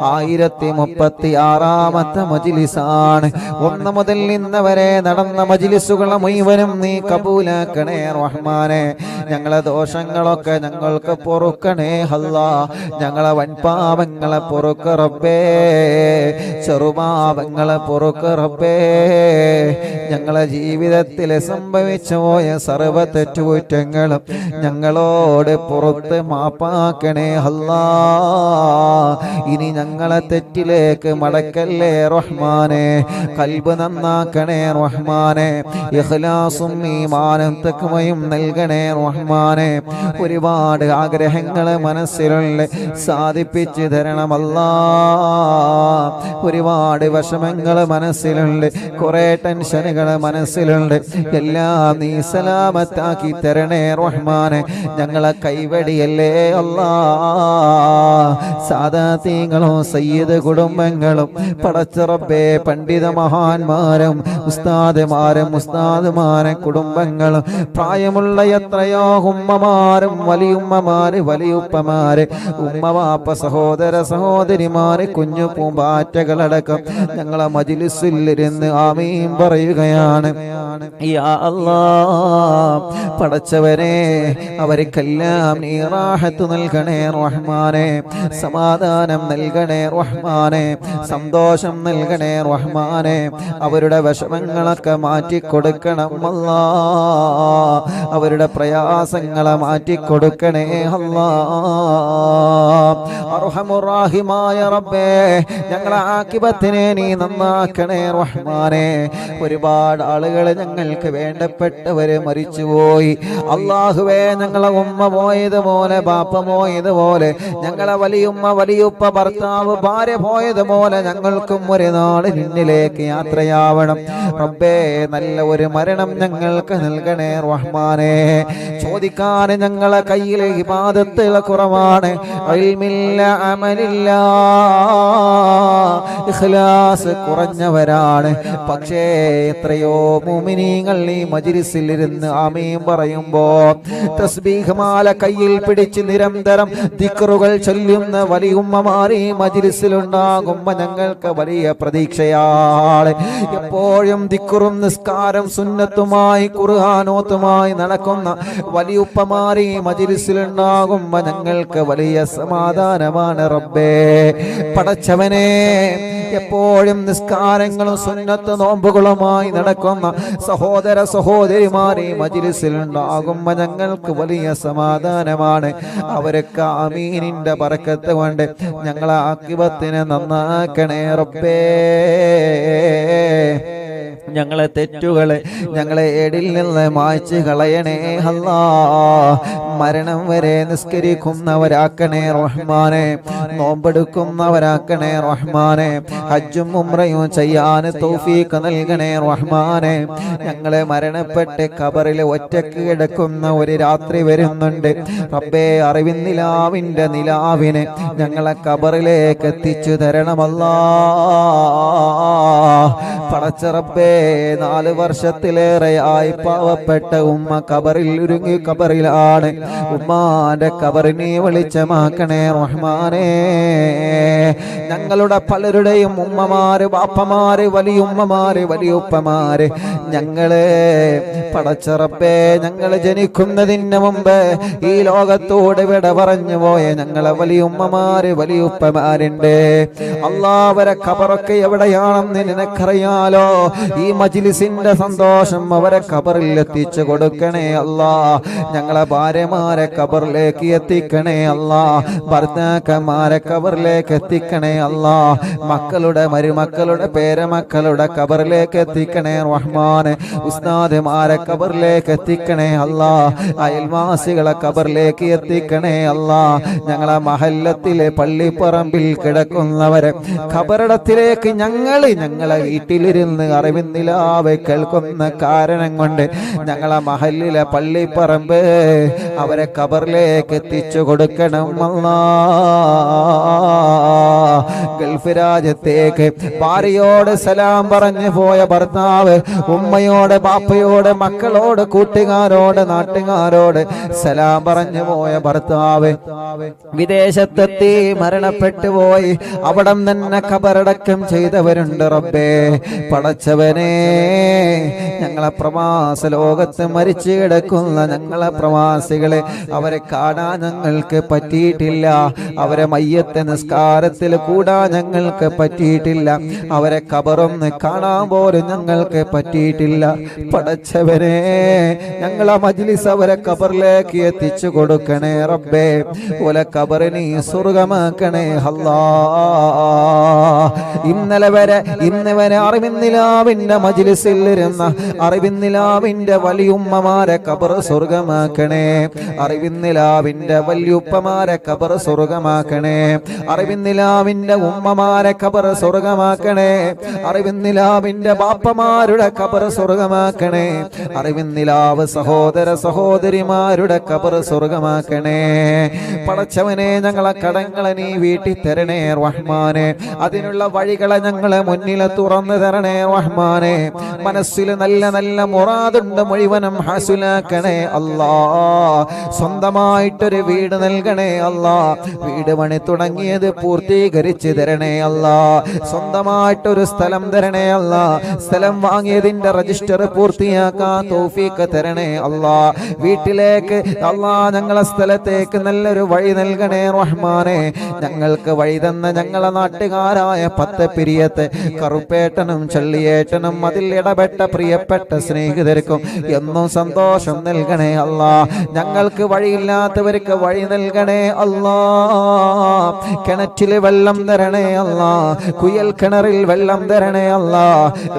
1036ാമത്തെ മജ്‌ലിസാണ്. 1 മുതൽ ഇന്ന് വരെ നടന്ന മജ്‌ലിസുകളെ മുഴുവനും നീ കബൂലാക്കണേ റഹ്മാനെ. ഞങ്ങളെ ദോഷങ്ങളൊക്കെ ഞങ്ങൾക്ക് പൊറുക്കണേ അല്ലാ, ഞങ്ങളെ വൻപാപങ്ങളെ പൊറുക്ക റബ്ബേ, ചെറുപാപങ്ങളെ പൊറുക്ക റബ്ബേ. ഞങ്ങളെ ജീവിതത്തിൽ സംഭവിച്ചു പോയ സർവ്വ തെറ്റുകുറ്റങ്ങളും ഞങ്ങളോട് പുറത്ത് മാപ്പാക്കണേ അല്ലാ. ഇനി ഞങ്ങളെ തെറ്റിലേക്ക് മടക്കല്ലേ റഹ്മാനെ. ഖൽബ് നന്നാക്കണേ റഹ്മാനെ, ഇഖ്ലാസും ഈമാനും തഖ്വയും നൽകണേ റഹ്മാനെ. ഒരുപാട് ആഗ്രഹങ്ങൾ മനസ്സിലുള്ള സാധിപ്പിച്ചു തരണമല്ലാ. ഒരുപാട് വിഷമങ്ങൾ മനസ്സിലുണ്ട്, കുറെ ടെൻഷനുകൾ മനസ്സിലുണ്ട്. എല്ലാം നീ സലാമത്താക്കി തരണേ റഹ്മാനെ. ഞങ്ങളെ കൈവടിയല്ലേ അല്ലാ. സാദാതീങ്ങളും സയ്യിദ് കുടുംബങ്ങളും പടച്ച റബ്ബേ, പണ്ഡിത മഹാന്മാരും ഉസ്താദുമാരും ഉസ്താദുമാരും കുടുംബങ്ങളും പ്രായമുള്ള എത്രയോ ഉമ്മമാരും വലിയുമ്മമാര് വലിയുപ്പമാര് ഉമ്മവാപ്പ സഹോദര സഹോദരിമാര് കുഞ്ഞു പൂമ്പാറ്റകളടക്കം ഞങ്ങളെ മജ്‌ലിസിലിരുന്ന് ആമീൻ പറയുകയാണ്. യാ അല്ലാഹ്, പടച്ചവനെ, അവർക്കെല്ലാം നീ റാഹത്ത് നൽകണേ റഹ്മാനെ, സമാധാനം നൽകണേ റഹ്മാനെ, സന്തോഷം നൽകണേ റഹ്മാനെ. അവരുടെ വിഷമങ്ങളൊക്കെ മാറ്റിക്കൊടുക്കണം അല്ലാ, അവരുടെ പ്രയാസങ്ങളെ മാറ്റിക്കൊടുക്കണേ അല്ലാ. അർഹമുറാഹിമായ റബ്ബേ, ഞങ്ങളെ ആഖിബത്തിനെ നീ നന്നാക്കണേ റഹ്മാനെ. ഒരുപാട് ആളുകൾ ഞങ്ങൾക്ക് വേണ്ടപ്പെട്ടവര് മരിച്ചുപോയി അല്ലാഹുവേ. ഞങ്ങളെ ഉമ്മ പോയതുപോലെ ബാപ്പ പോയതുപോലെ, ഞങ്ങളെ വലിയുമ്മ വലിയുപ്പ ഭർത്താവ് ഭാര്യ പോയതുപോലെ ഞങ്ങൾക്കും ഒരു നാട് നിന്നിലേക്ക് യാത്രയാവണം റബ്ബേ. നല്ല ഒരു മരണം ഞങ്ങൾക്ക് നൽകണേ റഹ്മാനെ. ചോദിക്കാൻ ഞങ്ങളെ കയ്യിലെ ഇബാദത്തുകൾ കുറവാണ്, ഇൽമില്ല അമലില്ല. ഇഖ്ലാസ് കുറഞ്ഞവരാണ്. പക്ഷേ എത്രയോ മുഅ്മിനീങ്ങൾ ഈ മജ്ലിസിൽ ഇരുന്ന് ആമീൻ പറയുമ്പോ തസ്ബീഹ് മാല കയ്യിൽ പിടിച്ച് നിരന്തരം ദിക്റുകൾ ചൊല്ലുന്ന വലിയുമ്മമാർ ഈ മജ്ലിസിലുണ്ടാകുമ്പോ ഞങ്ങൾക്ക് വലിയ പ്രതീക്ഷയാണ്. എപ്പോഴും ദിക്റും നിസ്കാരം സുന്നത്തുമായി ഖുർആനോത്തുമായി നടക്കുന്ന വലിയുപ്പമാർ ഈ മജ്ലിസിലുണ്ടാകുമ്പോ ഞങ്ങൾക്ക് വലിയ സമാധാനമാണ് റബ്ബേ. പടച്ചവനെ, എപ്പോഴും നിസ്കാരങ്ങളും സുന്നത്ത് നോമ്പുകളുമായി നടക്കുന്ന സഹോദര സഹോദരിമാർ ഈ മജ്ലിസിലുണ്ടാകുമ്പോ ഞങ്ങൾക്ക് വലിയ സമാധാനമാണ്. അവരൊക്കെ ആമീനിന്റെ ബറക്കത്ത് കൊണ്ട് ഞങ്ങളെ ആഖിബത്തിനെ നന്നാക്കണേ റബ്ബേ. ഞങ്ങളെ തെറ്റുകളെ ഞങ്ങളെ ഏടിൽ നിന്ന് മായ്ച്ചു കളയണേ അല്ലാ. മരണം വരെ നിസ്കരിക്കുന്നവരാക്കണേ റഹ്മാനെ, നോമ്പെടുക്കുന്നവരാക്കണേ റഹ്മാനെ, ഹജ്ജും ഉംറയും ചെയ്യാൻ തൗഫീഖ് നൽകണേ റഹ്മാനെ. ഞങ്ങളെ മരണപ്പെട്ട് ഖബറിൽ ഒറ്റക്ക് കിടക്കുന്ന ഒരു രാത്രി വരുന്നുണ്ട് റബ്ബേ. അറിവിൻ നിലാവിന്റെ നിലാവിനെ ഞങ്ങളെ ഖബറിലേക്ക് എത്തിച്ചു തരണമല്ലാ. പടച്ച റബ്ബേ, 4 വർഷത്തിലേറെയായി പാവപ്പെട്ട ഉമ്മ ഖബറിൽ ഒരുങ്ങി ഖബറിലാണ്. ഉമ്മാന്റെ ഖബറിനെ വെളിച്ചമാക്കണേ റഹ്മാനേ. ഞങ്ങളുടെ പലരുടെയും ഉമ്മമാര്, ബാപ്പമാര്, വലിയുമ്മമാര്, വലിയുപ്പമാര്, ഞങ്ങളെ പടച്ച റബ്ബേ, ഞങ്ങള് ജനിക്കുന്നതിന് മുമ്പ് ഈ ലോകത്തോട് വിട പറഞ്ഞു പോയ ഞങ്ങളെ വലിയുമ്മമാര്, വലിയുപ്പമാരുണ്ട് അല്ലാ. അവരെ ഖബറൊക്കെ എവിടെയാണെന്ന് നിനക്കറിയാലോ. ഈ മജ്ലിസിന്റെ സന്തോഷം അവരെ ഖബറിൽ എത്തിച്ചു കൊടുക്കണേ അല്ലാ. ഞങ്ങളെ ഭാര്യമാരെ ഖബറിലേക്ക് എത്തിക്കണേ അല്ലാ. ഭർത്താക്കന്മാരെ ഖബറിലേക്ക് എത്തിക്കണേ അല്ലാ. മക്കളുടെ, മരുമക്കളുടെ, പേരമക്കളുടെ ഖബറിലേക്ക് എത്തിക്കണേ റഹ്മാനെ. ഉസ്താദുമാരെ ഖബറിലേക്ക് എത്തിക്കണേ അല്ലാ. അയൽവാസികളെ ഖബറിലേക്ക് എത്തിക്കണേ അല്ലാ. ഞങ്ങളെ മഹല്ലത്തിലെ പള്ളിപ്പറമ്പിൽ കിടക്കുന്നവരെ ഖബറിടത്തിലേക്ക് ഞങ്ങളെ വീട്ടിലിരുന്ന് അറിവിൻ നിലാവ് കേൾക്കുന്ന കാരണം കൊണ്ട് ഞങ്ങളെ മഹല്ലിലെ പള്ളിപ്പറമ്പ് അവരെ ഖബറിലേക്ക് എത്തിച്ചു കൊടുക്കണം അല്ലാ. ഗൾഫ് രാജ്യത്തേക്ക് ഭാര്യയോട് സലാം പറഞ്ഞു പോയ ഭർത്താവ് ഉമ്മയോട്, ബാപ്പയോട്, മക്കളോട്, കൂട്ടുകാരോട്, നാട്ടുകാരോട് സലാം പറഞ്ഞു പോയ ഭർത്താവ് വിദേശത്തെത്തി മരണപ്പെട്ടു പോയി. അവിടം തന്നെ ഖബറടക്കം ചെയ്തവരുണ്ട് റബ്ബേ. പടച്ചവനെ, ഞങ്ങളെ പ്രവാസ ലോകത്ത് മരിച്ചു കിടക്കുന്ന ഞങ്ങളെ പ്രവാസികളെ അവരെ കാണാൻ ഞങ്ങൾക്ക് പറ്റിയിട്ടില്ല. അവരെ മയ്യത്ത് നിസ്കാരത്തിൽ കൂടാൻ ഞങ്ങൾക്ക് പറ്റിയിട്ടില്ല. അവരെ ഖബറൊന്ന് കാണാൻ പോലും ഞങ്ങൾക്ക് പറ്റിയിട്ടില്ല. പടച്ചവനെ, ഞങ്ങളെ മജ്ലിസ് അവരെ ഖബറിലേക്ക് എത്തിച്ചു കൊടുക്കണേ റബ്ബേ. ഓലെ ഖബറിനെ സ്വർഗമാക്കണേ അല്ലാ. ഇന്ന് വരെ അറിവിൻ നിലാവിന്റെ മജ്ലിസിൽ ഇരുന്ന അറിവിൻ നിലാവിന്റെ വലിയുമ്മമാരെ ഖബർ സ്വർഗമാക്കണേ. അറിവിൻ നിലാവിന്റെ വലിയുപ്പമാരെ ഖബർ സ്വർഗമാക്കണേ. അറിവിൻ നിലാവിന്റെ ഉമ്മമാരെ ഖബർ സ്വർഗമാക്കണേ. അറിവിൻ നിലാവിന്റെ ബാപ്പമാരുടെ ഖബർ സ്വർഗമാക്കണേ. അറിവിൻ നിലാവ് സഹോദര സഹോദരിമാരുടെ ഖബർ സ്വർഗമാക്കണേ. പടച്ചവനെ, ഞങ്ങളെ കടങ്ങളെ നീ വീട്ടി തരണേ റഹ്മാനെ. അതിനുള്ള വഴികളെ ഞങ്ങളെ മുന്നിൽ തുറന്നു തരണേ റഹ്മാനെ. മനസ്സിൽ നല്ല നല്ല മുറാദുണ്ട് മുഴുവനും ഹാസുലാക്കണേ അല്ലാ. സ്വന്തമായിട്ടൊരു വീട് നൽകണേ അല്ലാ. വീട് പണി തുടങ്ങിയത് പൂർത്തീകരിച്ച് തരണേ അല്ലാ. സ്വന്തമായിട്ടൊരു സ്ഥലം തരണേ അല്ലാ. സ്ഥലം വാങ്ങിയതിന്റെ രജിസ്റ്റർ പൂർത്തിയാക്കാൻ തൗഫീഖ് തരണേ അല്ലാ. വീട്ടിലേക്ക് അല്ലാ, ഞങ്ങളെ സ്ഥലത്തേക്ക് നല്ലൊരു വഴി നൽകണേ റഹ്മാനെ. ഞങ്ങൾക്ക് വഴി തന്ന ഞങ്ങളെ നാട്ടുകാരായ 10 പിരിയത്തെ കറുപ്പേട്ടനും ചള്ളിയേട്ടനും അതിൽ ഇടപെട്ട പ്രിയപ്പെട്ട സ്നേഹിതർക്കും എന്നും സന്തോഷം നൽകണേ അല്ലാ. ഞങ്ങൾക്ക് വഴിയില്ലാത്തവർക്ക് വഴി നൽകണേ അല്ലാ. കിണറ്റിൽ വെള്ളം തരണേ അല്ലാ. കുയൽ കിണറിൽ വെള്ളം തരണേ അല്ലാ.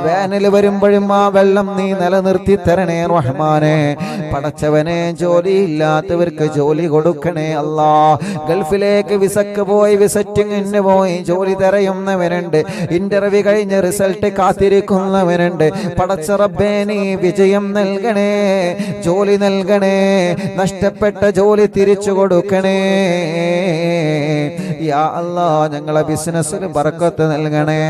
വേനൽ വരുമ്പോഴും ആ വെള്ളം നീ നിലനിർത്തി തരണേ റഹ്മാനെ. പടച്ചവനെ, ജോലിയില്ലാത്തവർക്ക് ജോലി കൊടുക്കണേ അല്ലാ. ഗൾഫിലേക്ക് വിസക്ക് പോയി വിസിറ്റിംഗിന് പോയി ജോലി തിരയുന്നവരുണ്ട്. ഇന്റർവ്യൂ കഴിഞ്ഞ് റിസൾട്ട് കാത്തിരിക്കുന്നവരുണ്ട്. പടച്ച റബ്ബേ നീ വിജയം നൽകണേ, ജോലി നൽകണേ, നഷ്ടപ്പെട്ട ജോലി തിരിച്ചു കൊടുക്കണേ യാ അല്ലാഹ്. ഞങ്ങളെ ബിസിനസ്സിൽ ബറക്കത്ത് നൽകണേ,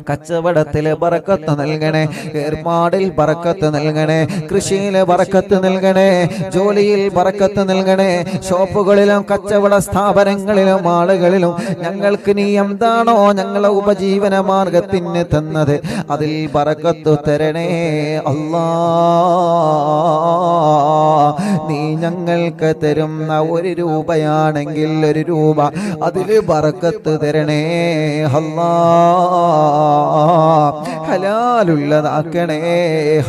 കച്ചവടത്തിൽ ബറക്കത്ത് നൽകണേ, ഏർപ്പാടിൽ ബറക്കത്ത് നൽകണേ, കൃഷിയിൽ ബറക്കത്ത് നൽകണേ, ജോലിയിൽ ബറക്കത്ത് നൽകണേ. ഷോപ്പുകളിലും കച്ചവട സ്ഥാപനങ്ങളിലും ആളുകളിലും ഞങ്ങൾക്ക് നീ എന്താണോ ഞങ്ങളെ ഉപജീവന മാർഗത്തിന് തന്നത് അതിൽ ബറക്കത്ത് തരണേ അല്ലാഹ്. നീ ഞങ്ങൾക്ക് തരുന്ന 1 രൂപയാണെങ്കിൽ 1 രൂപ അതിൽ ബറക്കത്ത് തരണേ അല്ലാഹ്. ഹലാലുള്ളതാക്കണേ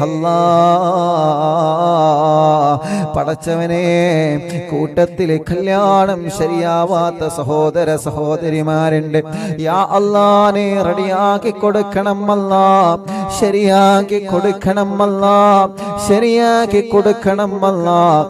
അല്ലാഹ്. പടച്ചവനെ, കൂട്ടത്തിൽ കല്യാണം ശരിയാവാത്ത സഹോദര സഹോദരിമാരുണ്ട്. യാ അല്ലാഹ്, നീ റെഡിയാക്കി കൊടുക്കണം അല്ലാഹ്, ശരിയാക്കി കൊടുക്കണം അല്ലാഹ്, ശരിയാക്കി കൊടുക്കണം അല്ലാഹ്,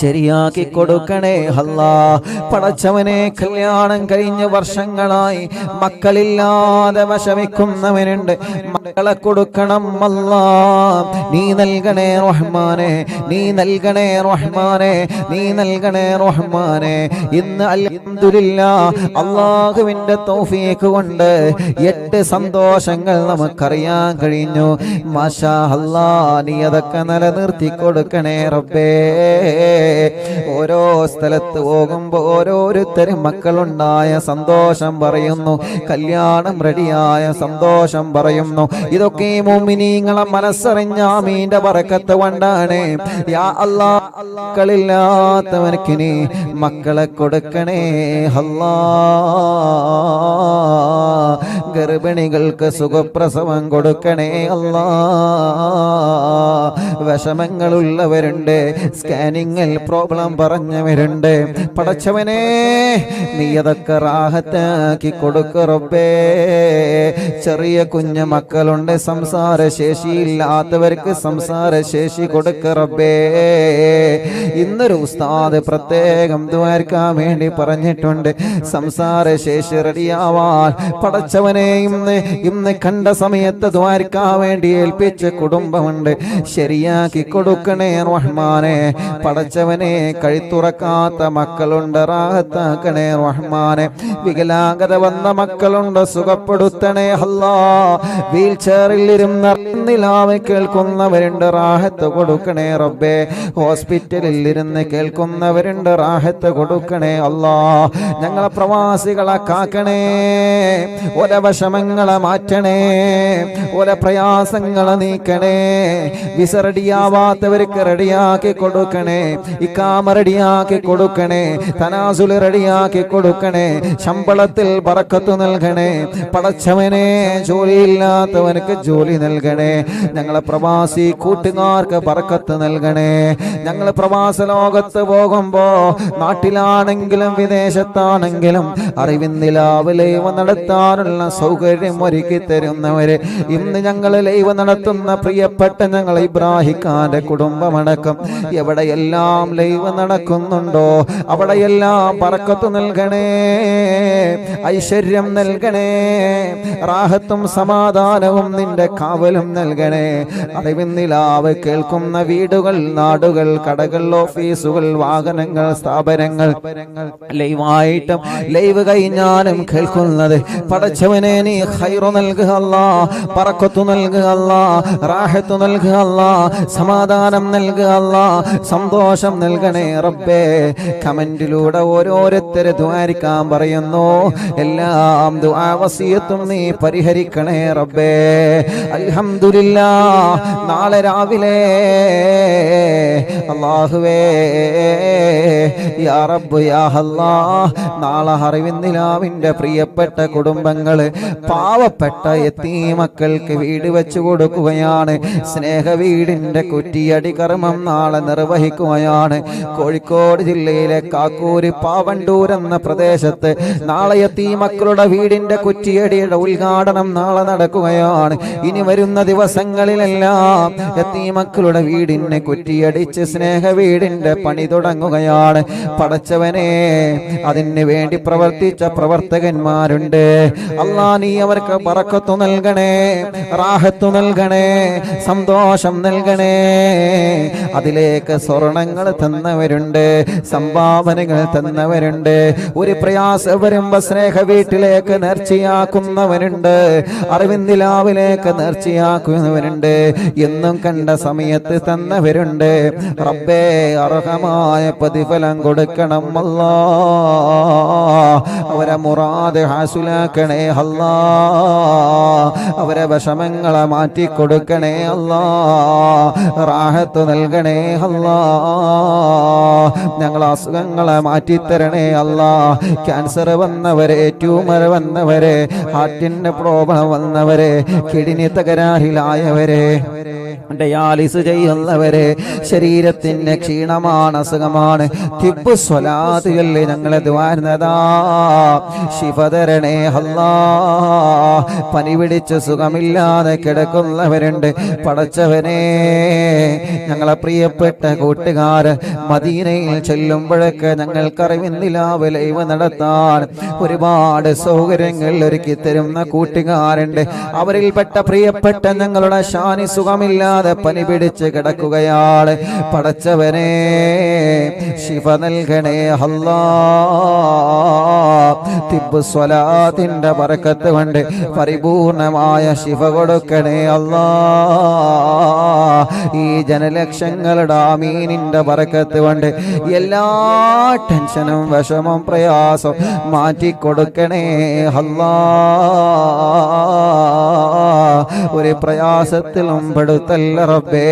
ശരിയാക്കി കൊടുക്കണേ അല്ലാഹ്. പടച്ചവനെ, കല്യാണം കഴിഞ്ഞ വർഷങ്ങളായി മക്കളില്ലാതെ വിഷമിക്കുന്നവനുണ്ട്, മക്കളെ കൊടുക്കണം അല്ലാഹ്. നീ നൽകണേ റഹ്മാനെ, നീ നൽകണേ റഹ്മാനെ, നീ നൽകണേ റഹ്മാനെ. ഇന്ന് അൽഹംദുലില്ലാഹ് അല്ലാഹുവിന്റെ തൗഫീഖ് കൊണ്ട് 8 സന്തോഷങ്ങൾ നമുക്കറിയാൻ കഴിഞ്ഞു. മാഷാ അല്ലാഹ്, നീ അതൊക്കെ നിലനിർത്തി കൊടുക്കണേ റബ്ബേ. ഓരോ സ്ഥലത്ത് പോകുമ്പോൾ ഓരോരുത്തരും മക്കളുണ്ടായ സന്തോഷം പറയുന്നു, കല്യാണം റെഡിയായ സന്തോഷം പറയുന്നു. ഇതൊക്കെ മുഅ്മിനീങ്ങളെ മനസ്സറിഞ്ഞ ആമീന്റെ ബറക്കത്ത് കൊണ്ടാണ്. യാ അല്ലാഹ്, മക്കളില്ലാത്തവനക്ക് നീ മക്കളെ കൊടുക്കണേ അല്ലാഹ്. ഗർഭിണികൾക്ക് സുഖപ്രസവം കൊടുക്കണേ അല്ലാഹ്. വിഷമങ്ങളുള്ളവരുണ്ട്, സ്കാനിങ്ങിൽ പ്രോബ്ലം പറഞ്ഞവരുണ്ട്. പടച്ചവനെ, നീ അതൊക്കെ റാഹത്താക്കി കൊടുക്ക് റബ്ബേ. ചെറിയ കുഞ്ഞു മക്കളുണ്ട്, സംസാരശേഷിയില്ലാത്തവർക്ക് സംസാരശേഷി കൊടുക്ക് റബ്ബേ. ഇന്നൊരു ഉസ്താദ് പ്രത്യേകം ദുആർക്കാൻ വേണ്ടി പറഞ്ഞിട്ടുണ്ട്, സംസാരശേഷി റെഡിയാവാൻ. പടച്ചവനെ, ഇന്ന് കണ്ട സമയത്ത് ദുആർക്കാൻ വേണ്ടി ഏൽപ്പിച്ച കുടുംബമുണ്ട്, ശരിയാക്കി കൊടുക്കണേ റഹ്മാനെ. പടച്ചവനെ, കഴുത്തുറക്കാത്ത മക്കളുണ്ട്, റാഹത്താക്കണേ റഹ്മാനെ. വികലാംഗത വന്ന മക്കളുണ്ട്, സുഖപ്പെടുത്തണേ അല്ലാഹ്. വീൽ ചെയറിൽ ഇരുന്ന് നിലാവ് കേൾക്കുന്നവരുണ്ട്, റാഹത്ത് കൊടുക്കണേ റബ്ബേ. ഹോസ്പിറ്റലിൽ ഇരുന്ന് കേൾക്കുന്നവരുണ്ട്, റാഹത്ത് കൊടുക്കണേ അല്ലാഹ്. ഞങ്ങളെ പ്രവാസികളെ കാക്കണേ, ഓരോ വിഷമങ്ങളെ മാറ്റണേ, ഓരോ പ്രയാസങ്ങളെ നീക്കണേ. വിസ റെഡിയാവാത്തവർക്ക് റെഡിയാക്കി കൊടുക്കണേ, ഇഖാമ റെഡിയാക്കി കൊടുക്കണേ, തനാസുൽ റെഡിയാക്കി കൊടുക്കണേ, ശമ്പളത്തിൽ ബറക്കത്ത് നൽകണേ. പടച്ചവനെ, ജോലിയില്ലാത്തവനക്ക് ജോലി നൽകണേ. ഞങ്ങളെ പ്രവാസി കൂട്ടുകാർക്ക് ബറക്കത്ത് നൽകണേ. ഞങ്ങൾ പ്രവാസ ലോകത്ത് പോകുമ്പോ നാട്ടിലാണെങ്കിലും വിദേശത്താണെങ്കിലും അറിവിൻ നിലാവ് ലൈവ് നടത്താനുള്ള സൗകര്യം ഒരുക്കി തരുന്നവര്, ഇന്ന് ഞങ്ങൾ ലൈവ് നടത്തുന്ന പ്രിയപ്പെട്ട ഞങ്ങൾ ഇബ്രാഹിഖാന്റെ കുടുംബമടക്കം എവിടെയെല്ലാം ലൈവ് നടക്കുന്നുണ്ടോ അവിടെയെല്ലാം ബറക്കത്ത് നൽകണേ, ഐശ്വര്യം നൽകണേ, റാഹത്തും സമാധാനവും നിന്റെ കാവലും നൽകണേ. അറിവിൻ നിലാവ് കേൾക്കുന്ന വീടുകൾ, നാടുകൾ, കടകൾ, ഓഫീസുകൾ, വാഹനങ്ങൾ, സ്ഥാപനങ്ങൾ, ലൈവായിട്ടും ലൈവ് കഴിഞ്ഞാലും കേൾക്കുന്നത്, പടച്ചവനെ നീ ഖൈറു നൽകുക അല്ലാഹ്, ബറക്കത്ത് നൽകുക അല്ലാഹ്, റാഹത്ത് നൽകുക അല്ലാഹ്, സമാധാനം നൽകുക അല്ലാഹ്, സന്തോഷം നൽകണേ റബ്ബേ. കമന്റിലൂടെ ഓരോരുത്തരെ ദുആരിക്കാൻ പറയുന്നു, എല്ലാം ദുആ വസിയത്തും നീ പരിഹരിക്കണേ റബ്ബേ. അൽഹംദുലില്ലാഹ്, നാളെ രാവിലെ അല്ലാഹുവേ യാ റബ്ബ് യാ അല്ലാഹ്, നാളെ അറിവിൻ നിലാവിന്റെ പ്രിയപ്പെട്ട കുടുംബങ്ങള് പാവപ്പെട്ട യതീമക്കൾക്ക് വീട് വെച്ചു കൊടുക്കുകയാണ്. സ്നേഹ വീടിന്റെ കുറ്റിയടി കർമ്മം നാളെ നിർവഹിക്കുകയാണ്. ഒരുക്കുകയാണ്. കോഴിക്കോട് ജില്ലയിലെ കാക്കൂര് പാവണ്ടൂർ എന്ന പ്രദേശത്ത് നാളെ യതീമക്കളുടെ വീടിന്റെ കുറ്റിയടിയുടെ ഉദ്ഘാടനം നാളെ നടക്കുകയാണ്. ഇനി വരുന്ന ദിവസങ്ങളിലെല്ലാം യതീമക്കളുടെ വീടിനെ കുറ്റിയടിച്ച് സ്നേഹ വീടിന്റെ പണി തുടങ്ങുകയാണ്. പടച്ചവനെ, അതിന് വേണ്ടി പ്രവർത്തിച്ച പ്രവർത്തകന്മാരുണ്ട്. അല്ലാ, നീ അവർക്ക് ബറക്കത്ത് നൽകണേ, റാഹത്ത് നൽകണേ, സന്തോഷം നൽകണേ. അതിലേക്ക് സ്വർണങ്ങൾ തന്നവരുണ്ട്, സംഭാവനകൾ തന്നവരുണ്ട്. ഒരു പ്രയാസം വരുമ്പോ സ്നേഹ വീട്ടിലേക്ക് നേർച്ചയാക്കുന്നവരുണ്ട്, അറിവിന്ദിലാവിലേക്ക് നേർച്ചയാക്കുന്നവരുണ്ട്, എന്നും കണ്ട സമയത്ത് തന്നവരുണ്ട്. റബ്ബേ, അർഹമായ പ്രതിഫലം കൊടുക്കണം അല്ലാ. അവരെ മുറാദ് ഹാസുലാക്കണേ അല്ലാ. അവരെ വിഷമങ്ങളെ മാറ്റിക്കൊടുക്കണേ അല്ലാ. റാഹത്ത് നൽകണേ അല്ലാ. ഞങ്ങളെ അസുഖങ്ങളെ മാറ്റിത്തരണേ അല്ലാ. ക്യാൻസർ വന്നവരെ, ട്യൂമർ വന്നവരെ, ഹാർട്ടിന്റെ പ്രോബ്ലം വന്നവരെ, കിഡ്നി തകരാറിലായവരെ, ഡയാലിസ് ചെയ്യുന്നവരെ, ശരീരത്തിന്റെ ക്ഷീണമാണ്, അസുഖമാണ്, തിബ്ബ് സ്വലാത്തുകളിൽ ഞങ്ങളെ ദ്വാരുന്നതാ. ശിഫ തരണേ അല്ലാ. പനി പിടിച്ച് സുഖമില്ലാതെ കിടക്കുന്നവരുണ്ട്. പടച്ചവനെ, ഞങ്ങളെ പ്രിയപ്പെട്ട കൂട്ടുകാർ മദീനയിൽ ചെല്ലുമ്പോഴൊക്കെ ഞങ്ങൾക്കറിവിന്ദിലാവ് ലൈവ് നടത്താൻ ഒരുപാട് സൗകര്യങ്ങൾ ഒരുക്കി തരുന്ന കൂട്ടുകാരുണ്ട്. അവരിൽപ്പെട്ട പ്രിയപ്പെട്ട ഞങ്ങളുടെ ഷാനി സുഖമില്ലാതെ പനി പിടിച്ച് കിടക്കുകയാണ്. പടച്ചവനെ, ശിഫ നൽകണേ അല്ലാ. തിബ്ബ് സ്വലാത്തിന്റെ ബറക്കത്ത് കൊണ്ട് പരിപൂർണമായ ശിഫ കൊടുക്കണേ അല്ലാ. ഈ ജനലക്ഷങ്ങളുടെ ആമീനിന്റെ ബറക്കത്ത് കൊണ്ട് എല്ലാ ടെൻഷനും വിഷമം പ്രയാസം മാറ്റിക്കൊടുക്കണേ അല്ലാ. ഒരു പ്രയാസത്തിലും പെടുത്തല്ല റബ്ബേ,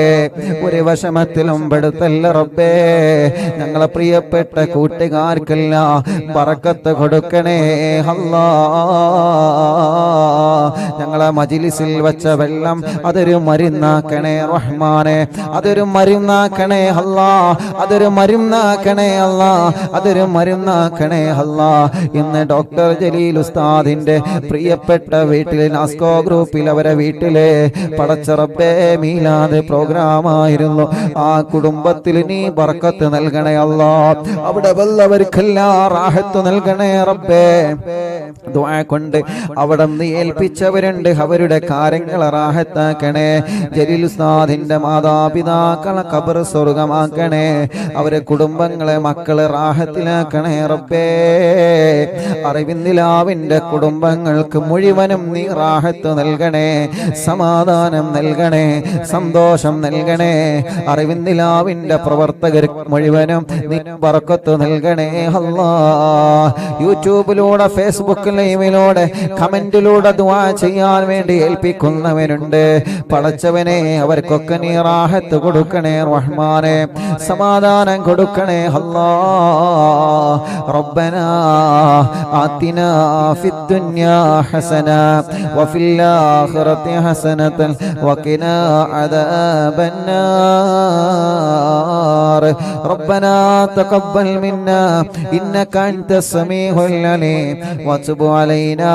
ഒരു വിഷമത്തിലും പെടുത്തല്ല റബ്ബേ. ഞങ്ങളെ പ്രിയപ്പെട്ട കൂട്ടുകാർക്കെല്ലാം ബറക്കത്ത് കൊടുക്കണേ അല്ലാ. ഞങ്ങളെ മജ്‌ലിസിൽ വെച്ച വെള്ളം അതൊരു മരുന്നാക്കണേ റഹ്മാനെ, അതൊരു മരുന്നാക്കണേ അല്ലാ, അതൊരു മരുന്നാക്കണേ അല്ലാ, അതൊരു മരുന്നാക്കണേ അല്ലാ. ഇന്ന് ഡോക്ടർ ജലീൽ ഉസ്താദിന്റെ പ്രിയപ്പെട്ട വീട്ടിൽ, നാസ്കോ ഗ്രൂപ്പിൽ അവരെ വീട്ടിലെ പടച്ച റബ്ബേ മീലാദ് പ്രോഗ്രാമായിരുന്നു. ആ കുടുംബത്തിൽ നീ ബർക്കത്ത് നൽകണേ അല്ലാ. അവിടെ വല്ലവർക്കെല്ലാം റാഹത്ത് നൽകണേ റബ്ബേ. ദുആ കൊണ്ട് അവിടെ നീ ഏൽപ്പിച്ചവരുണ്ട്, അവരുടെ കാര്യങ്ങളെ റാഹത്താക്കണേ. ജലീൽ ഉസ്താദിന്റെ മാതാപിതാക്കളെ ഖബർ സ്വർഗമാക്കണേ. അവരെ കുടുംബങ്ങളെ, മക്കളെ റാഹത്തിലാക്കണേ റബ്ബേ. അറിവിന്ദിലാവിന്റെ കുടുംബങ്ങൾക്ക് മുഴുവനും നീ റാഹത്ത് നൽകണേ, സമാധാനം നൽകണേ, സന്തോഷം നൽകണേ. അറിവിന്ദിലാവിന്റെ പ്രവർത്തകർ മുഴുവനും നീ ബർക്കത്ത് നൽകണേ അല്ലാ. യൂട്യൂബിലൂടെ, ഫേസ്ബുക്ക് ലൈവിലൂടെ, കമന്റിലൂടെ ദുആ ചെയ്യാൻ വേണ്ടി ഏൽപ്പിക്കുന്നവരുണ്ട്. പടച്ചവനെ, അവർക്കൊക്കെ നീ റാഹത്ത് കൊടുക്കണേ റഹ്മാനെ, സമാധാനം കൊടുക്കണേ അല്ലാ. റബ്ബനാ ആതിനാ ഫിദ്ദുനിയാ ഹസന വഫിൽ ആഖിറതി ഹസനതൻ വഖിനാ അദാബന്നാർ. റബ്ബനാ തഖബ്ബൽ മിന്നാ ഇന്നക അൻതസ് സമീഉൽ അലീം വതുബ് അലൈനാ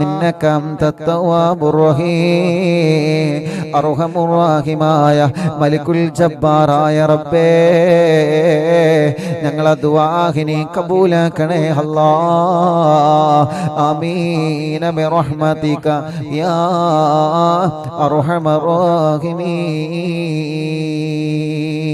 ഇന്നക അൻതത് തവ്വാബുർ റഹീം. അർഹമുർ റഹീമായ മലിക്കുൽ ജബ്ബാറായ റബ്ബേ, ഞങ്ങളെ ദുആഹിനെ കബൂലാക്കണേ അല്ലാ. ആമീൻ ബിറഹ്മതിക യാ അർഹമർ റഹീമീൻ.